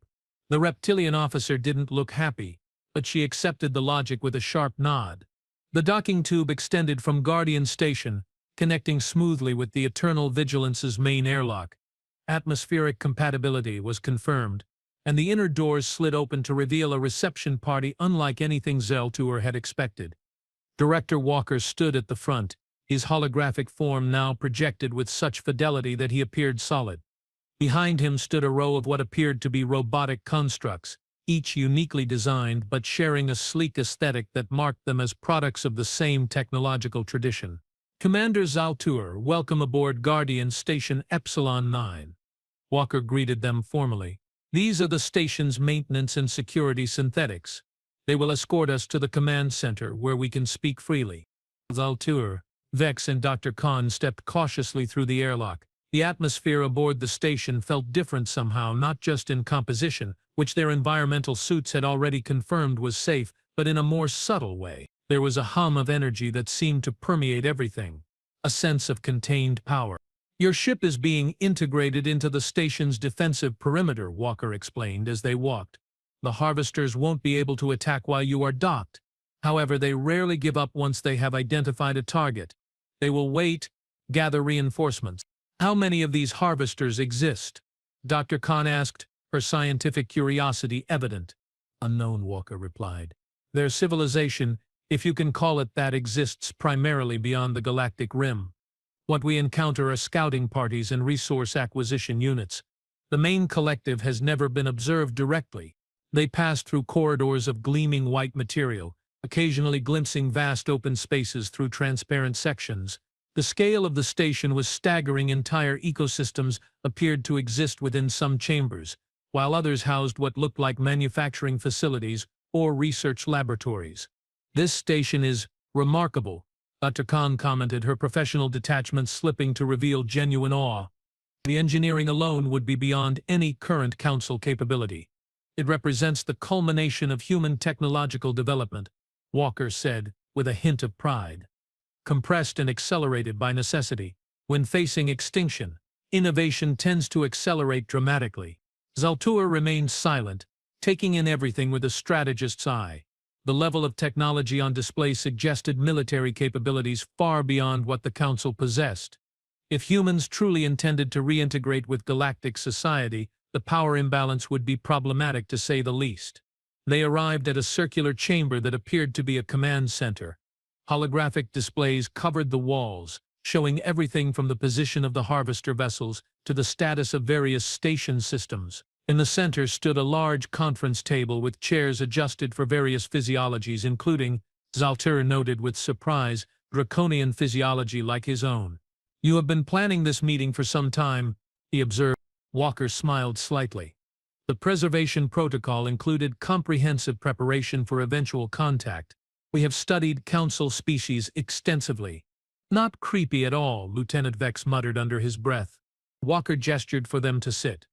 The reptilian officer didn't look happy, but she accepted the logic with a sharp nod. The docking tube extended from Guardian Station, connecting smoothly with the Eternal Vigilance's main airlock. Atmospheric compatibility was confirmed, and the inner doors slid open to reveal a reception party unlike anything Zaltur had expected. Director Walker stood at the front, his holographic form now projected with such fidelity that he appeared solid. Behind him stood a row of what appeared to be robotic constructs, each uniquely designed but sharing a sleek aesthetic that marked them as products of the same technological tradition. "Commander Zaltur, welcome aboard Guardian Station Epsilon 9. Walker greeted them formally. "These are the station's maintenance and security synthetics. They will escort us to the command center where we can speak freely." Zaltur, Vex and Dr. Khan stepped cautiously through the airlock. The atmosphere aboard the station felt different somehow, not just in composition, which their environmental suits had already confirmed was safe, but in a more subtle way. There was a hum of energy that seemed to permeate everything, a sense of contained power. "Your ship is being integrated into the station's defensive perimeter," Walker explained as they walked. "The harvesters won't be able to attack while you are docked. However, they rarely give up once they have identified a target. They will wait, gather reinforcements." "How many of these harvesters exist?" Dr. Khan asked, her scientific curiosity evident. "Unknown," Walker replied. "Their civilization, if you can call it that, exists primarily beyond the galactic rim. What we encounter are scouting parties and resource acquisition units. The main collective has never been observed directly. They pass through corridors of gleaming white material, occasionally glimpsing vast open spaces through transparent sections. The scale of the station was staggering. Entire ecosystems appeared to exist within some chambers, while others housed what looked like manufacturing facilities or research laboratories. "This station is remarkable," Dr. Khan commented, her professional detachment slipping to reveal genuine awe. "The engineering alone would be beyond any current council capability. It represents the culmination of human technological development," Walker said, with a hint of pride. "Compressed and accelerated by necessity. When facing extinction, innovation tends to accelerate dramatically." Zaltur remained silent, taking in everything with a strategist's eye. The level of technology on display suggested military capabilities far beyond what the Council possessed. If humans truly intended to reintegrate with galactic society, the power imbalance would be problematic to say the least. They arrived at a circular chamber that appeared to be a command center. Holographic displays covered the walls, showing everything from the position of the harvester vessels to the status of various station systems. In the center stood a large conference table with chairs adjusted for various physiologies, including, Zaltur noted with surprise, draconian physiology like his own. "You have been planning this meeting for some time," he observed. Walker smiled slightly. The preservation protocol included comprehensive preparation for eventual contact. "We have studied Council species extensively." "Not creepy at all," Lieutenant Vex muttered under his breath. Walker gestured for them to sit.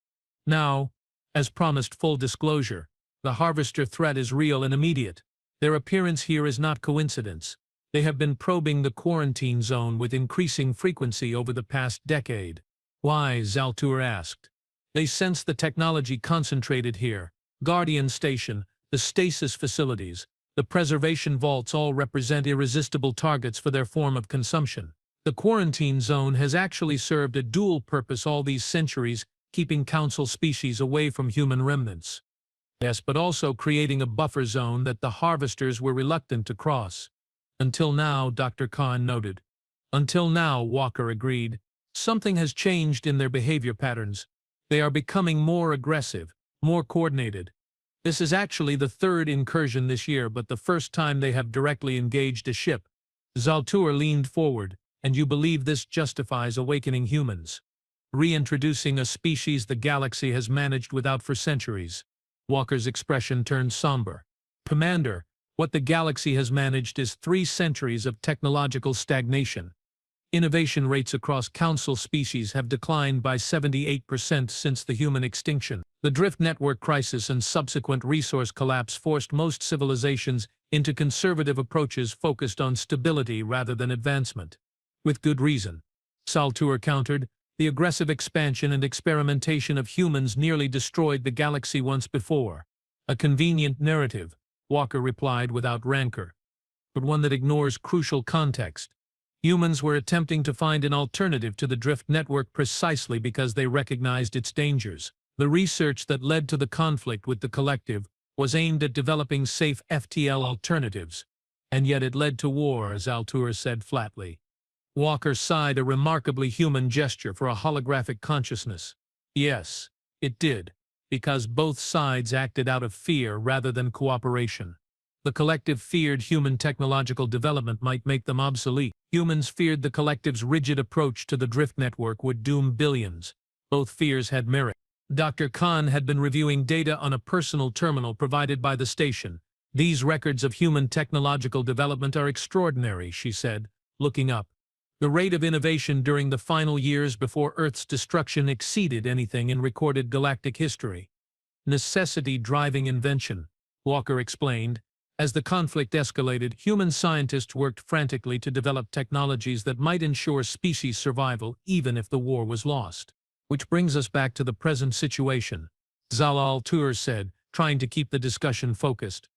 "Now, as promised, full disclosure. The harvester threat is real and immediate. Their appearance here is not coincidence. They have been probing the quarantine zone with increasing frequency over the past decade." "Why?" Zaltur asked. "They sense the technology concentrated here. Guardian Station, the stasis facilities, the preservation vaults all represent irresistible targets for their form of consumption. The quarantine zone has actually served a dual purpose all these centuries, keeping Council species away from human remnants. Yes, but also creating a buffer zone that the harvesters were reluctant to cross." "Until now," Dr. Khan noted. "Until now," Walker agreed. "Something has changed in their behavior patterns. They are becoming more aggressive, more coordinated. This is actually the third incursion this year, but the first time they have directly engaged a ship." Zaltur leaned forward. "And you believe this justifies awakening humans? Reintroducing a species the galaxy has managed without for centuries?" Walker's expression turned somber. "Commander, what the galaxy has managed is 3 centuries of technological stagnation. Innovation rates across Council species have declined by 78% since the human extinction. The drift network crisis and subsequent resource collapse forced most civilizations into conservative approaches focused on stability rather than advancement." "With good reason," Zaltur countered. "The aggressive expansion and experimentation of humans nearly destroyed the galaxy once before." "A convenient narrative," Walker replied without rancor, "but one that ignores crucial context. Humans were attempting to find an alternative to the drift network precisely because they recognized its dangers. The research that led to the conflict with the collective was aimed at developing safe FTL alternatives, and yet it led to war, as Altuur said flatly. Walker sighed, a remarkably human gesture for a holographic consciousness. Yes, it did, because both sides acted out of fear rather than cooperation. The collective feared human technological development might make them obsolete. Humans feared the collective's rigid approach to the drift network would doom billions. Both fears had merit. Dr. Khan had been reviewing data on a personal terminal provided by the station. These records of human technological development are extraordinary, she said, looking up. The rate of innovation during the final years before Earth's destruction exceeded anything in recorded galactic history. Necessity driving invention, Walker explained. As the conflict escalated, human scientists worked frantically to develop technologies that might ensure species survival even if the war was lost. Which brings us back to the present situation, Altuur said, trying to keep the discussion focused.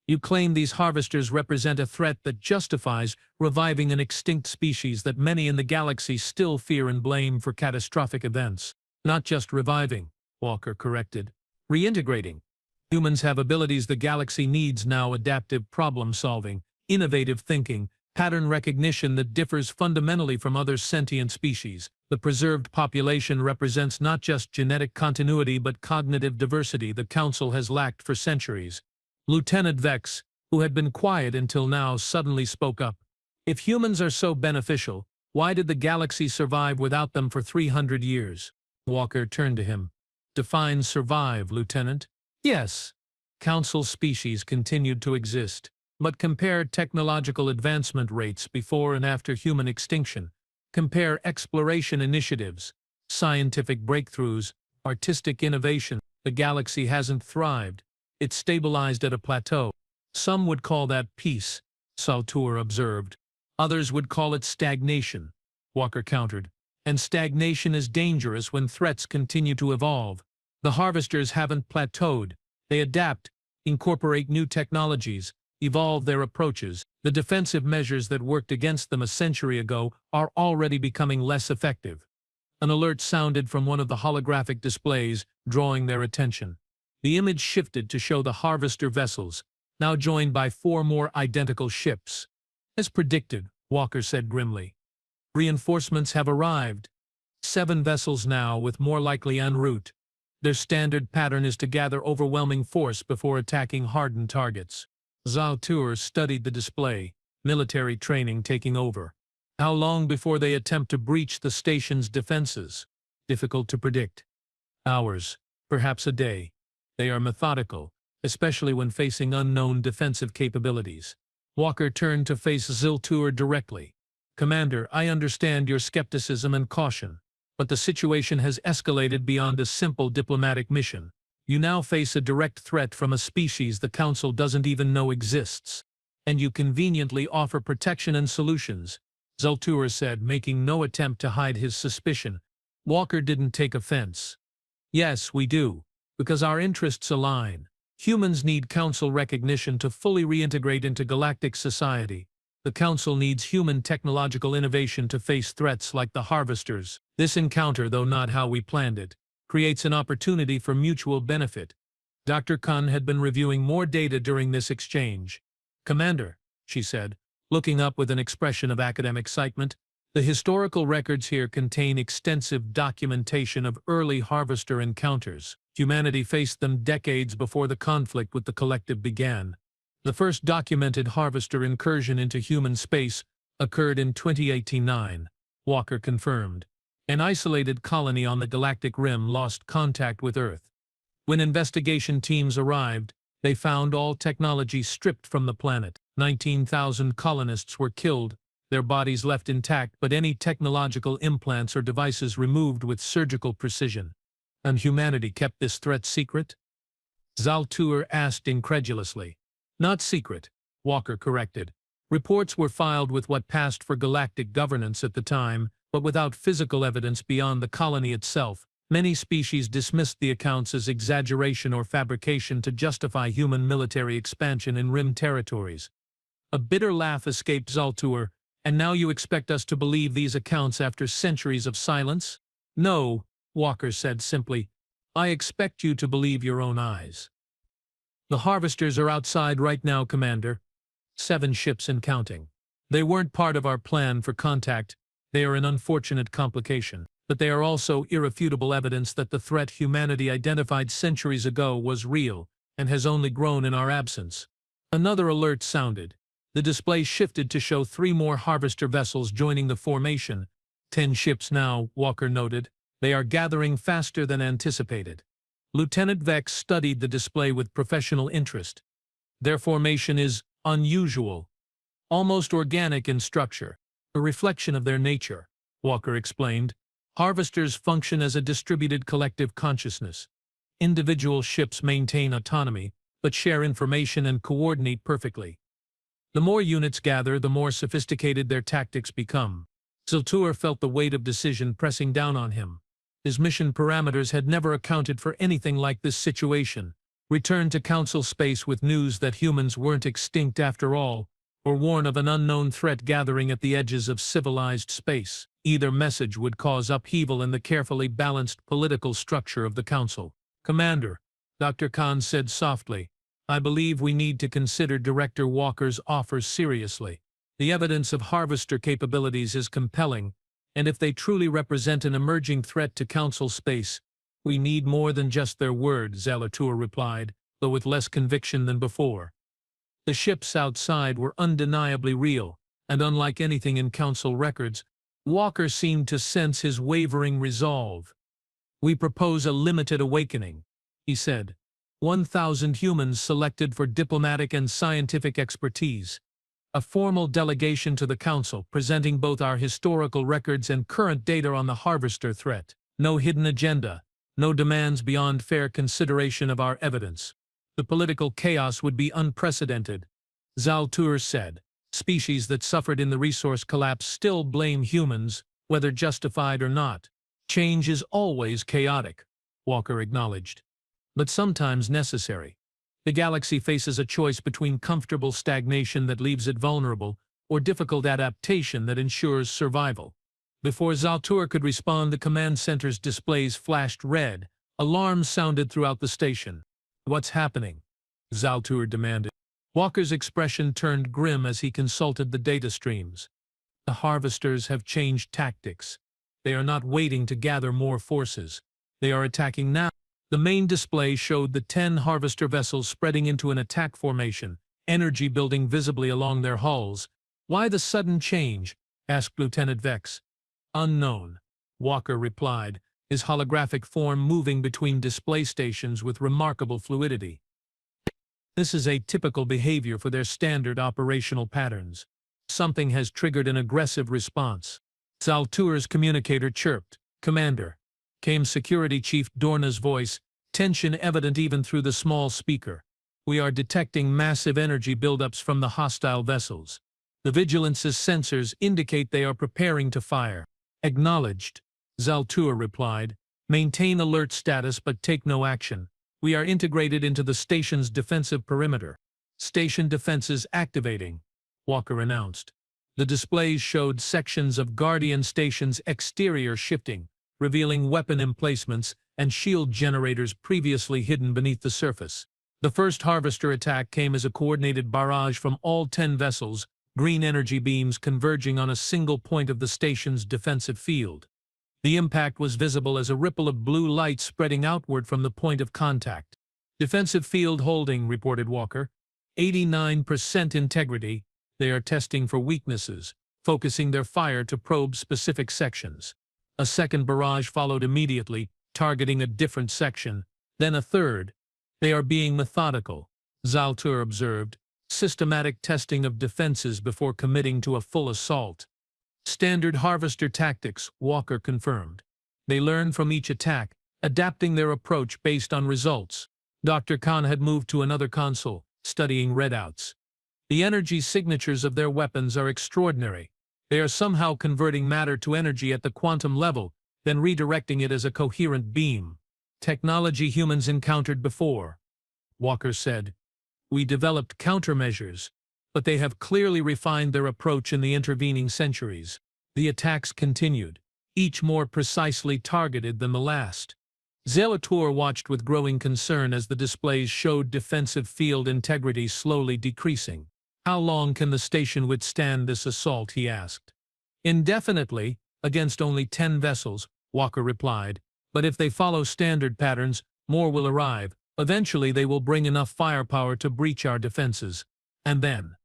You claim these harvesters represent a threat that justifies reviving an extinct species that many in the galaxy still fear and blame for catastrophic events. Not just reviving, Walker corrected. Reintegrating. Humans have abilities the galaxy needs now: adaptive problem-solving, innovative thinking, pattern recognition that differs fundamentally from other sentient species. The preserved population represents not just genetic continuity but cognitive diversity the Council has lacked for centuries. Lieutenant Vex, who had been quiet until now, suddenly spoke up. If humans are so beneficial, why did the galaxy survive without them for 300 years? Walker turned to him. Define survive, Lieutenant. Yes. Council species continued to exist, but compare technological advancement rates before and after human extinction. Compare exploration initiatives, scientific breakthroughs, artistic innovation. The galaxy hasn't thrived. It's stabilized at a plateau. Some would call that peace, Altuur observed. Others would call it stagnation, Walker countered. And stagnation is dangerous when threats continue to evolve. The harvesters haven't plateaued. They adapt, incorporate new technologies, evolve their approaches. The defensive measures that worked against them a century ago are already becoming less effective. An alert sounded from one of the holographic displays, drawing their attention. The image shifted to show the harvester vessels, now joined by 4 more identical ships. As predicted, Walker said grimly. Reinforcements have arrived. 7 vessels now, with more likely en route. Their standard pattern is to gather overwhelming force before attacking hardened targets. Altuur studied the display, military training taking over. How long before they attempt to breach the station's defenses? Difficult to predict. Hours, perhaps a day. They are methodical, especially when facing unknown defensive capabilities. Walker turned to face Altuur directly. Commander, I understand your skepticism and caution, but the situation has escalated beyond a simple diplomatic mission. You now face a direct threat from a species the Council doesn't even know exists. And you conveniently offer protection and solutions, Altuur said, making no attempt to hide his suspicion. Walker didn't take offense. Yes, we do. Because our interests align. Humans need Council recognition to fully reintegrate into galactic society. The Council needs human technological innovation to face threats like the harvesters. This encounter, though not how we planned it, creates an opportunity for mutual benefit. Dr. Khan had been reviewing more data during this exchange. Commander, she said, looking up with an expression of academic excitement, the historical records here contain extensive documentation of early harvester encounters. Humanity faced them decades before the conflict with the collective began. The first documented harvester incursion into human space occurred in 2089, Walker confirmed. An isolated colony on the galactic rim lost contact with Earth. When investigation teams arrived, they found all technology stripped from the planet. 19,000 colonists were killed, their bodies left intact, but any technological implants or devices removed with surgical precision. And humanity kept this threat secret? Altuur asked incredulously. Not secret, Walker corrected. Reports were filed with what passed for galactic governance at the time, but without physical evidence beyond the colony itself. Many species dismissed the accounts as exaggeration or fabrication to justify human military expansion in rim territories. A bitter laugh escaped Altuur. And now you expect us to believe these accounts after centuries of silence? No, Walker said simply. I expect you to believe your own eyes. The harvesters are outside right now, Commander. 7 ships and counting. They weren't part of our plan for contact. They are an unfortunate complication. But they are also irrefutable evidence that the threat humanity identified centuries ago was real and has only grown in our absence. Another alert sounded. The display shifted to show 3 more harvester vessels joining the formation. 10 ships now, Walker noted. They are gathering faster than anticipated. Lieutenant Vex studied the display with professional interest. Their formation is unusual, almost organic in structure, a reflection of their nature, Walker explained. Harvesters function as a distributed collective consciousness. Individual ships maintain autonomy, but share information and coordinate perfectly. The more units gather, the more sophisticated their tactics become. Zaltur felt the weight of decision pressing down on him. His mission parameters had never accounted for anything like this situation. Return to Council space with news that humans weren't extinct after all, or warn of an unknown threat gathering at the edges of civilized space. Either message would cause upheaval in the carefully balanced political structure of the Council. Commander, Dr. Khan said softly, I believe we need to consider Director Walker's offer seriously. The evidence of harvester capabilities is compelling, and if they truly represent an emerging threat to Council space, we need more than just their word, Zalatur replied, though with less conviction than before. The ships outside were undeniably real, and unlike anything in Council records, Walker seemed to sense his wavering resolve. We propose a limited awakening, he said. 1,000 humans selected for diplomatic and scientific expertise. A formal delegation to the Council presenting both our historical records and current data on the harvester threat. No hidden agenda, no demands beyond fair consideration of our evidence. The political chaos would be unprecedented, Zaltur said. Species that suffered in the resource collapse still blame humans, whether justified or not. Change is always chaotic, Walker acknowledged, but sometimes necessary. The galaxy faces a choice between comfortable stagnation that leaves it vulnerable or difficult adaptation that ensures survival. Before Zaltur could respond, the command center's displays flashed red. Alarms sounded throughout the station. What's happening? Zaltur demanded. Walker's expression turned grim as he consulted the data streams. The harvesters have changed tactics. They are not waiting to gather more forces. They are attacking now. The main display showed the 10 harvester vessels spreading into an attack formation, energy building visibly along their hulls. Why the sudden change? Asked Lieutenant Vex. Unknown, Walker replied, his holographic form moving between display stations with remarkable fluidity. This is atypical behavior for their standard operational patterns. Something has triggered an aggressive response. Zaltur's communicator chirped. Commander, came Security Chief Dorna's voice, tension evident even through the small speaker. We are detecting massive energy buildups from the hostile vessels. The Vigilance's sensors indicate they are preparing to fire. Acknowledged, Zaltur replied. Maintain alert status but take no action. We are integrated into the station's defensive perimeter. Station defenses activating, Walker announced. The displays showed sections of Guardian Station's exterior shifting, revealing weapon emplacements and shield generators previously hidden beneath the surface. The first harvester attack came as a coordinated barrage from all 10 vessels, green energy beams converging on a single point of the station's defensive field. The impact was visible as a ripple of blue light spreading outward from the point of contact. Defensive field holding, reported Walker. 89% integrity. They are testing for weaknesses, focusing their fire to probe specific sections. A second barrage followed immediately, targeting a different section, then a third. They are being methodical, Zaltur observed, systematic testing of defenses before committing to a full assault. Standard harvester tactics, Walker confirmed. They learn from each attack, adapting their approach based on results. Dr. Khan had moved to another console, studying readouts. The energy signatures of their weapons are extraordinary. They are somehow converting matter to energy at the quantum level, then redirecting it as a coherent beam. Technology humans encountered before, Walker said. We developed countermeasures, but they have clearly refined their approach in the intervening centuries. The attacks continued, each more precisely targeted than the last. Zelator watched with growing concern as the displays showed defensive field integrity slowly decreasing. How long can the station withstand this assault, he asked. Indefinitely, against only 10 vessels, Walker replied. But if they follow standard patterns, more will arrive. Eventually they will bring enough firepower to breach our defenses. And then,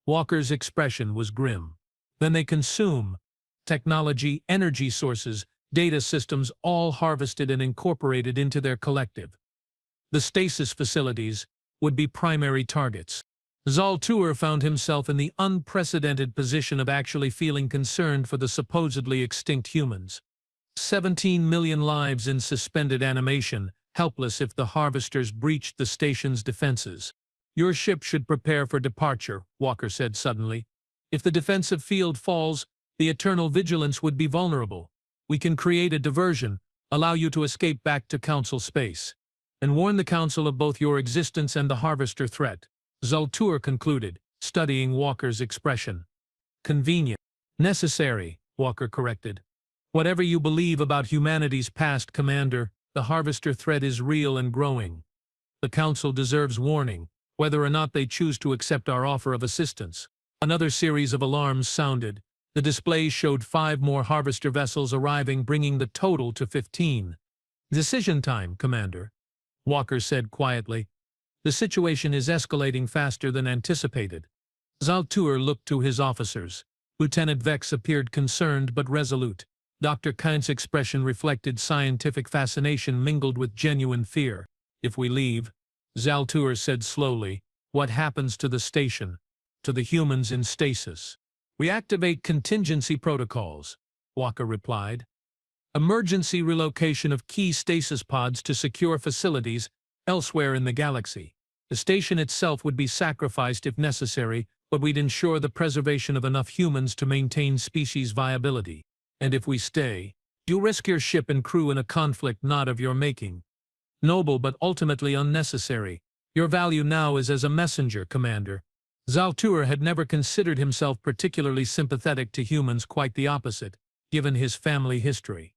Walker's expression was grim. Then they consume technology, energy sources, data systems, all harvested and incorporated into their collective. The stasis facilities would be primary targets. Zaltur found himself in the unprecedented position of actually feeling concerned for the supposedly extinct humans. 17 million lives in suspended animation, helpless if the harvesters breached the station's defenses. Your ship should prepare for departure, Walker said suddenly. If the defensive field falls, the Eternal Vigilance would be vulnerable. We can create a diversion, allow you to escape back to Council space, and warn the Council of both your existence and the Harvester threat. Zaltur concluded, studying Walker's expression. Convenient. Necessary, Walker corrected. Whatever you believe about humanity's past, Commander, the Harvester threat is real and growing. The Council deserves warning, whether or not they choose to accept our offer of assistance. Another series of alarms sounded. The displays showed 5 more Harvester vessels arriving, bringing the total to 15. Decision time, Commander, Walker said quietly. The situation is escalating faster than anticipated. Zaltur looked to his officers. Lieutenant Vex appeared concerned but resolute. Dr. Kant's expression reflected scientific fascination mingled with genuine fear. If we leave, Zaltur said slowly, what happens to the station, to the humans in stasis? We activate contingency protocols, Walker replied. Emergency relocation of key stasis pods to secure facilities elsewhere in the galaxy. The station itself would be sacrificed if necessary, but we'd ensure the preservation of enough humans to maintain species viability. And if we stay, you risk your ship and crew in a conflict not of your making. Noble but ultimately unnecessary. Your value now is as a messenger, Commander. Zaltur had never considered himself particularly sympathetic to humans, quite the opposite, given his family history.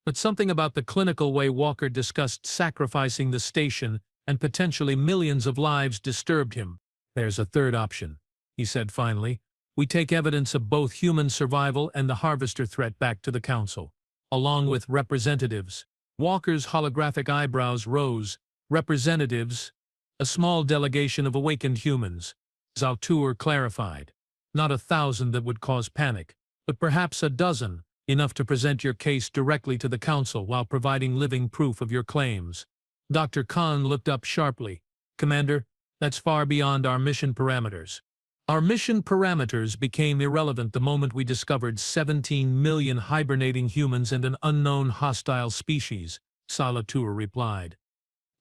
But something about the clinical way Walker discussed sacrificing the station and potentially millions of lives disturbed him. There's a third option, he said finally. We take evidence of both human survival and the Harvester threat back to the Council, along with representatives. Walker's holographic eyebrows rose. Representatives? A small delegation of awakened humans, Zaltur clarified. Not 1,000 that would cause panic, but perhaps a dozen, enough to present your case directly to the Council while providing living proof of your claims. Dr. Khan looked up sharply. Commander, that's far beyond our mission parameters. Our mission parameters became irrelevant the moment we discovered 17 million hibernating humans and an unknown hostile species, Zaltur replied.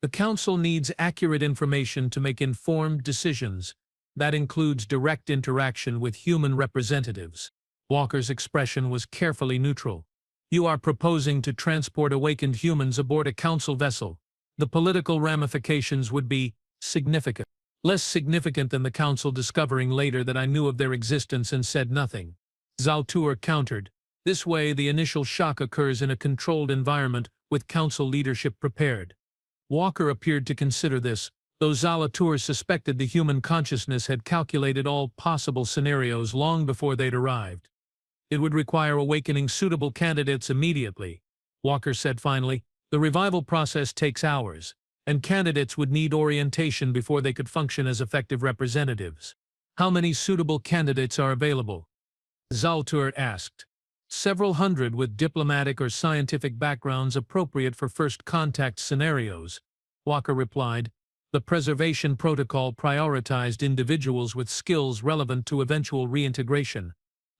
The Council needs accurate information to make informed decisions. That includes direct interaction with human representatives. Walker's expression was carefully neutral. You are proposing to transport awakened humans aboard a Council vessel. The political ramifications would be significant. Less significant than the Council discovering later that I knew of their existence and said nothing. Zaltur countered. This way, the initial shock occurs in a controlled environment with Council leadership prepared. Walker appeared to consider this, though Zaltur suspected the human consciousness had calculated all possible scenarios long before they'd arrived. It would require awakening suitable candidates immediately, Walker said finally. The revival process takes hours, and candidates would need orientation before they could function as effective representatives. How many suitable candidates are available? Zaltur asked. Several hundred with diplomatic or scientific backgrounds appropriate for first contact scenarios, Walker replied. The preservation protocol prioritized individuals with skills relevant to eventual reintegration.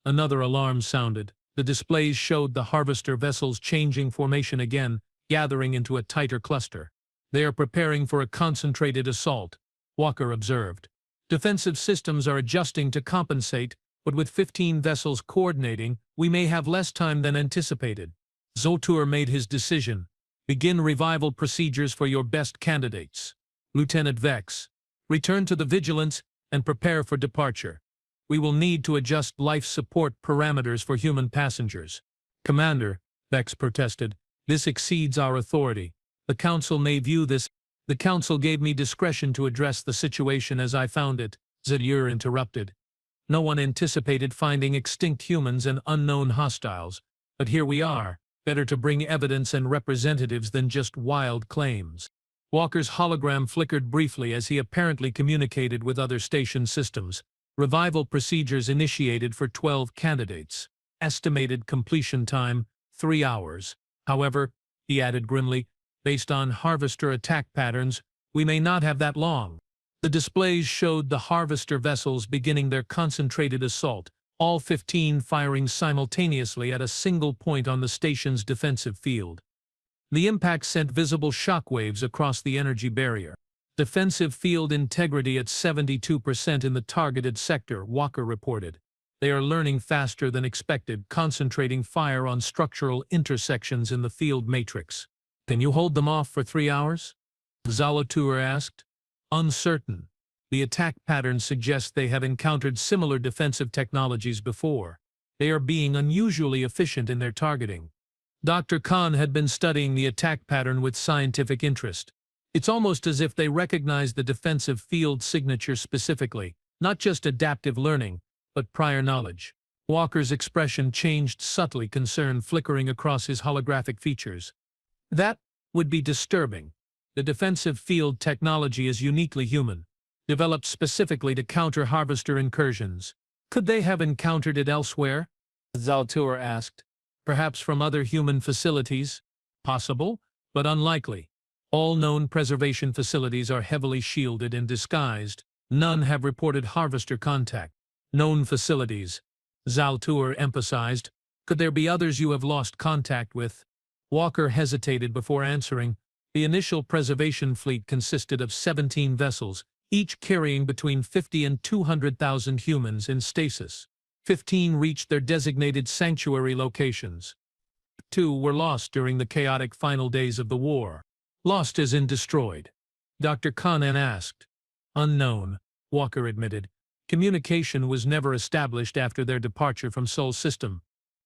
Another alarm sounded. The displays showed the Harvester vessels changing formation again, gathering into a tighter cluster. They are preparing for a concentrated assault, Walker observed. Defensive systems are adjusting to compensate, but with 15 vessels coordinating, we may have less time than anticipated. Zaltur made his decision. Begin revival procedures for your best candidates. Lieutenant Vex, return to the Vigilance and prepare for departure. We will need to adjust life support parameters for human passengers. Commander, Vex protested, this exceeds our authority. The council may view this. The council gave me discretion to address the situation as I found it, Zadur interrupted. No one anticipated finding extinct humans and unknown hostiles, but here we are, better to bring evidence and representatives than just wild claims. Walker's hologram flickered briefly as he apparently communicated with other station systems. Revival procedures initiated for 12 candidates. Estimated completion time, 3 hours. However, he added grimly, based on harvester attack patterns, we may not have that long. The displays showed the harvester vessels beginning their concentrated assault, all 15 firing simultaneously at a single point on the station's defensive field. The impact sent visible shockwaves across the energy barrier. Defensive field integrity at 72% in the targeted sector, Walker reported. They are learning faster than expected, concentrating fire on structural intersections in the field matrix. Can you hold them off for 3 hours? Zalatur asked. Uncertain. The attack pattern suggests they have encountered similar defensive technologies before. They are being unusually efficient in their targeting. Dr. Khan had been studying the attack pattern with scientific interest. It's almost as if they recognize the defensive field signature specifically, not just adaptive learning, but prior knowledge. Walker's expression changed subtly, concern flickering across his holographic features. That would be disturbing. The defensive field technology is uniquely human, developed specifically to counter harvester incursions. Could they have encountered it elsewhere? Zalatur asked. Perhaps from other human facilities? Possible, but unlikely. All known preservation facilities are heavily shielded and disguised. None have reported harvester contact. Known facilities, Zalatur emphasized. Could there be others you have lost contact with? Walker hesitated before answering. The initial preservation fleet consisted of 17 vessels, each carrying between 50 and 200,000 humans in stasis. 15 reached their designated sanctuary locations. 2 were lost during the chaotic final days of the war. Lost as in destroyed. Dr. Khannan asked. Unknown, Walker admitted. Communication was never established after their departure from Sol system.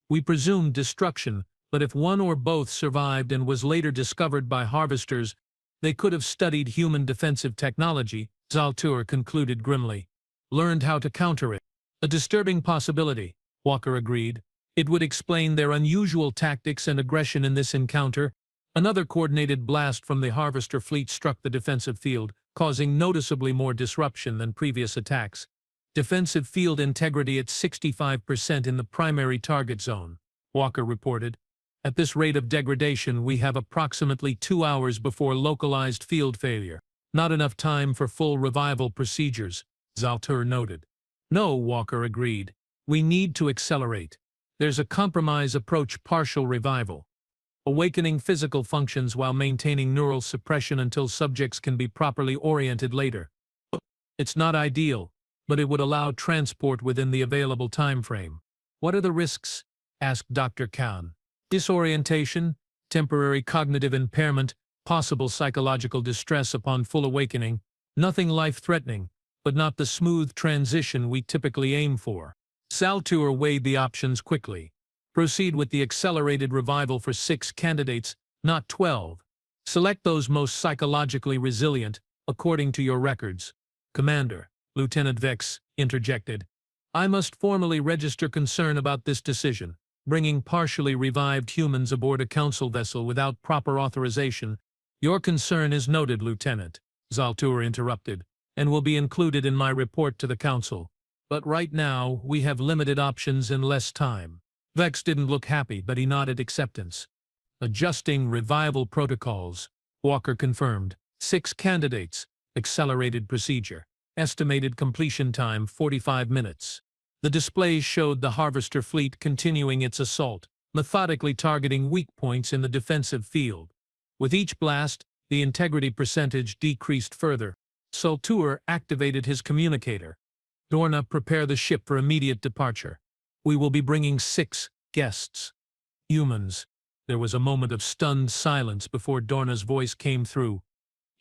We presumed destruction, but if one or both survived and was later discovered by harvesters, they could have studied human defensive technology, Zalatur concluded grimly. Learned how to counter it. A disturbing possibility, Walker agreed. It would explain their unusual tactics and aggression in this encounter. Another coordinated blast from the harvester fleet struck the defensive field, causing noticeably more disruption than previous attacks. Defensive field integrity at 65% in the primary target zone, Walker reported. At this rate of degradation, we have approximately 2 hours before localized field failure. Not enough time for full revival procedures, Zalatur noted. No, Walker agreed. We need to accelerate. There's a compromise approach: partial revival. Awakening physical functions while maintaining neural suppression until subjects can be properly oriented later. It's not ideal, but it would allow transport within the available time frame. What are the risks? Asked Dr. Khan. Disorientation, temporary cognitive impairment, possible psychological distress upon full awakening. Nothing life-threatening, but not the smooth transition we typically aim for. Zalatur weighed the options quickly. Proceed with the accelerated revival for 6 candidates, not 12. Select those most psychologically resilient, according to your records. Commander, Lieutenant Vex interjected. I must formally register concern about this decision. Bringing partially revived humans aboard a council vessel without proper authorization. Your concern is noted, Lieutenant, Zalatur interrupted, and will be included in my report to the council. But right now, we have limited options and less time. Vex didn't look happy, but he nodded acceptance. Adjusting revival protocols, Walker confirmed. 6 candidates, accelerated procedure. Estimated completion time 45 minutes. The displays showed the harvester fleet continuing its assault, methodically targeting weak points in the defensive field. With each blast, the integrity percentage decreased further. Zalatur activated his communicator. Dorna, prepare the ship for immediate departure. We will be bringing 6 guests. Humans. There was a moment of stunned silence before Dorna's voice came through.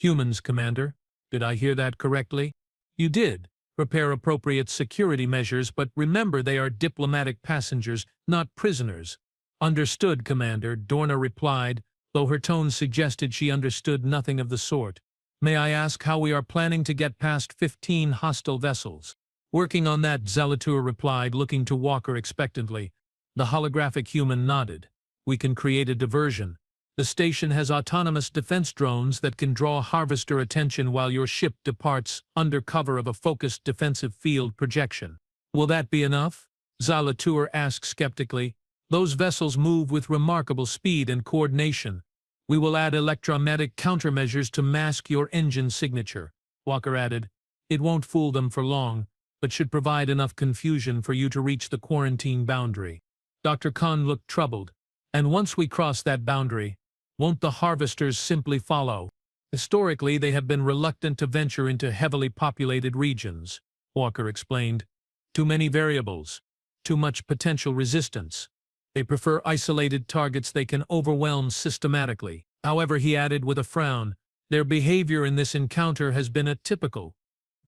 Humans, Commander. Did I hear that correctly? You did. Prepare appropriate security measures, but remember they are diplomatic passengers, not prisoners. Understood, Commander, Dorna replied, though her tone suggested she understood nothing of the sort. May I ask how we are planning to get past 15 hostile vessels? Working on that, Zalatur replied, looking to Walker expectantly. The holographic human nodded. We can create a diversion. The station has autonomous defense drones that can draw harvester attention while your ship departs under cover of a focused defensive field projection. Will that be enough? Zalatur asked skeptically. Those vessels move with remarkable speed and coordination. We will add electromagnetic countermeasures to mask your engine signature, Walker added. It won't fool them for long, but should provide enough confusion for you to reach the quarantine boundary. Dr. Khan looked troubled. And once we cross that boundary, won't the harvesters simply follow? Historically, they have been reluctant to venture into heavily populated regions, Walker explained. Too many variables. Too much potential resistance. They prefer isolated targets they can overwhelm systematically. However, he added with a frown, their behavior in this encounter has been atypical.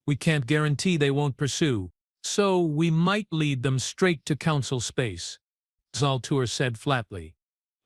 We can't guarantee they won't pursue, so we might lead them straight to Council space. Zalatur said flatly.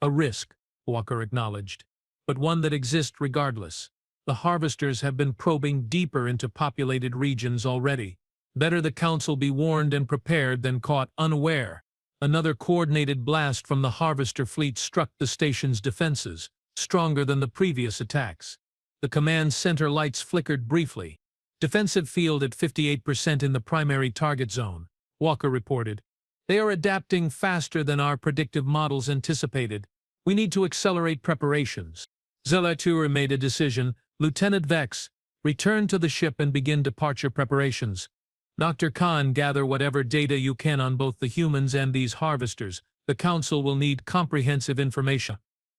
A risk, Walker acknowledged, but one that exists regardless. The harvesters have been probing deeper into populated regions already. Better the Council be warned and prepared than caught unaware. Another coordinated blast from the harvester fleet struck the station's defenses, stronger than the previous attacks. The command center lights flickered briefly. Defensive field at 58% in the primary target zone, Walker reported. They are adapting faster than our predictive models anticipated. We need to accelerate preparations. Zalatur made a decision. Lieutenant Vex, return to the ship and begin departure preparations. Dr. Khan, gather whatever data you can on both the humans and these harvesters. The Council will need comprehensive information.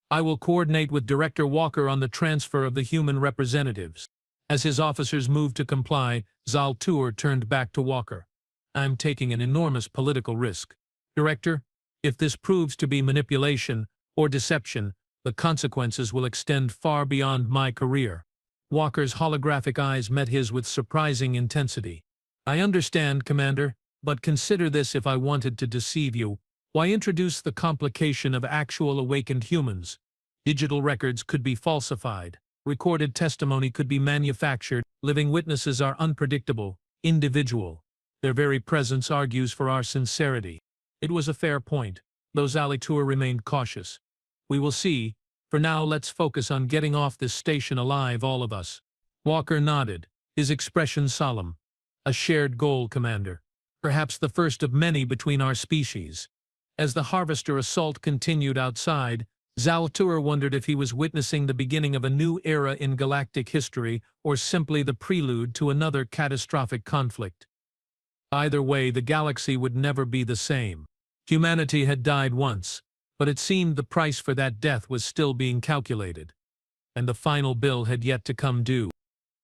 I will coordinate with Director Walker on the transfer of the human representatives. As his officers moved to comply, Zalatur turned back to Walker. I'm taking an enormous political risk. Director, if this proves to be manipulation or deception, the consequences will extend far beyond my career. Walker's holographic eyes met his with surprising intensity. I understand, Commander, but consider this: if I wanted to deceive you, why introduce the complication of actual awakened humans? Digital records could be falsified. Recorded testimony could be manufactured. Living witnesses are unpredictable, individual. Their very presence argues for our sincerity. It was a fair point, though Zalatur remained cautious. We will see. For now, let's focus on getting off this station alive, all of us. Walker nodded, his expression solemn. A shared goal, Commander. Perhaps the first of many between our species. As the harvester assault continued outside, Zalatur wondered if he was witnessing the beginning of a new era in galactic history or simply the prelude to another catastrophic conflict. Either way, the galaxy would never be the same. Humanity had died once, but it seemed the price for that death was still being calculated, and the final bill had yet to come due.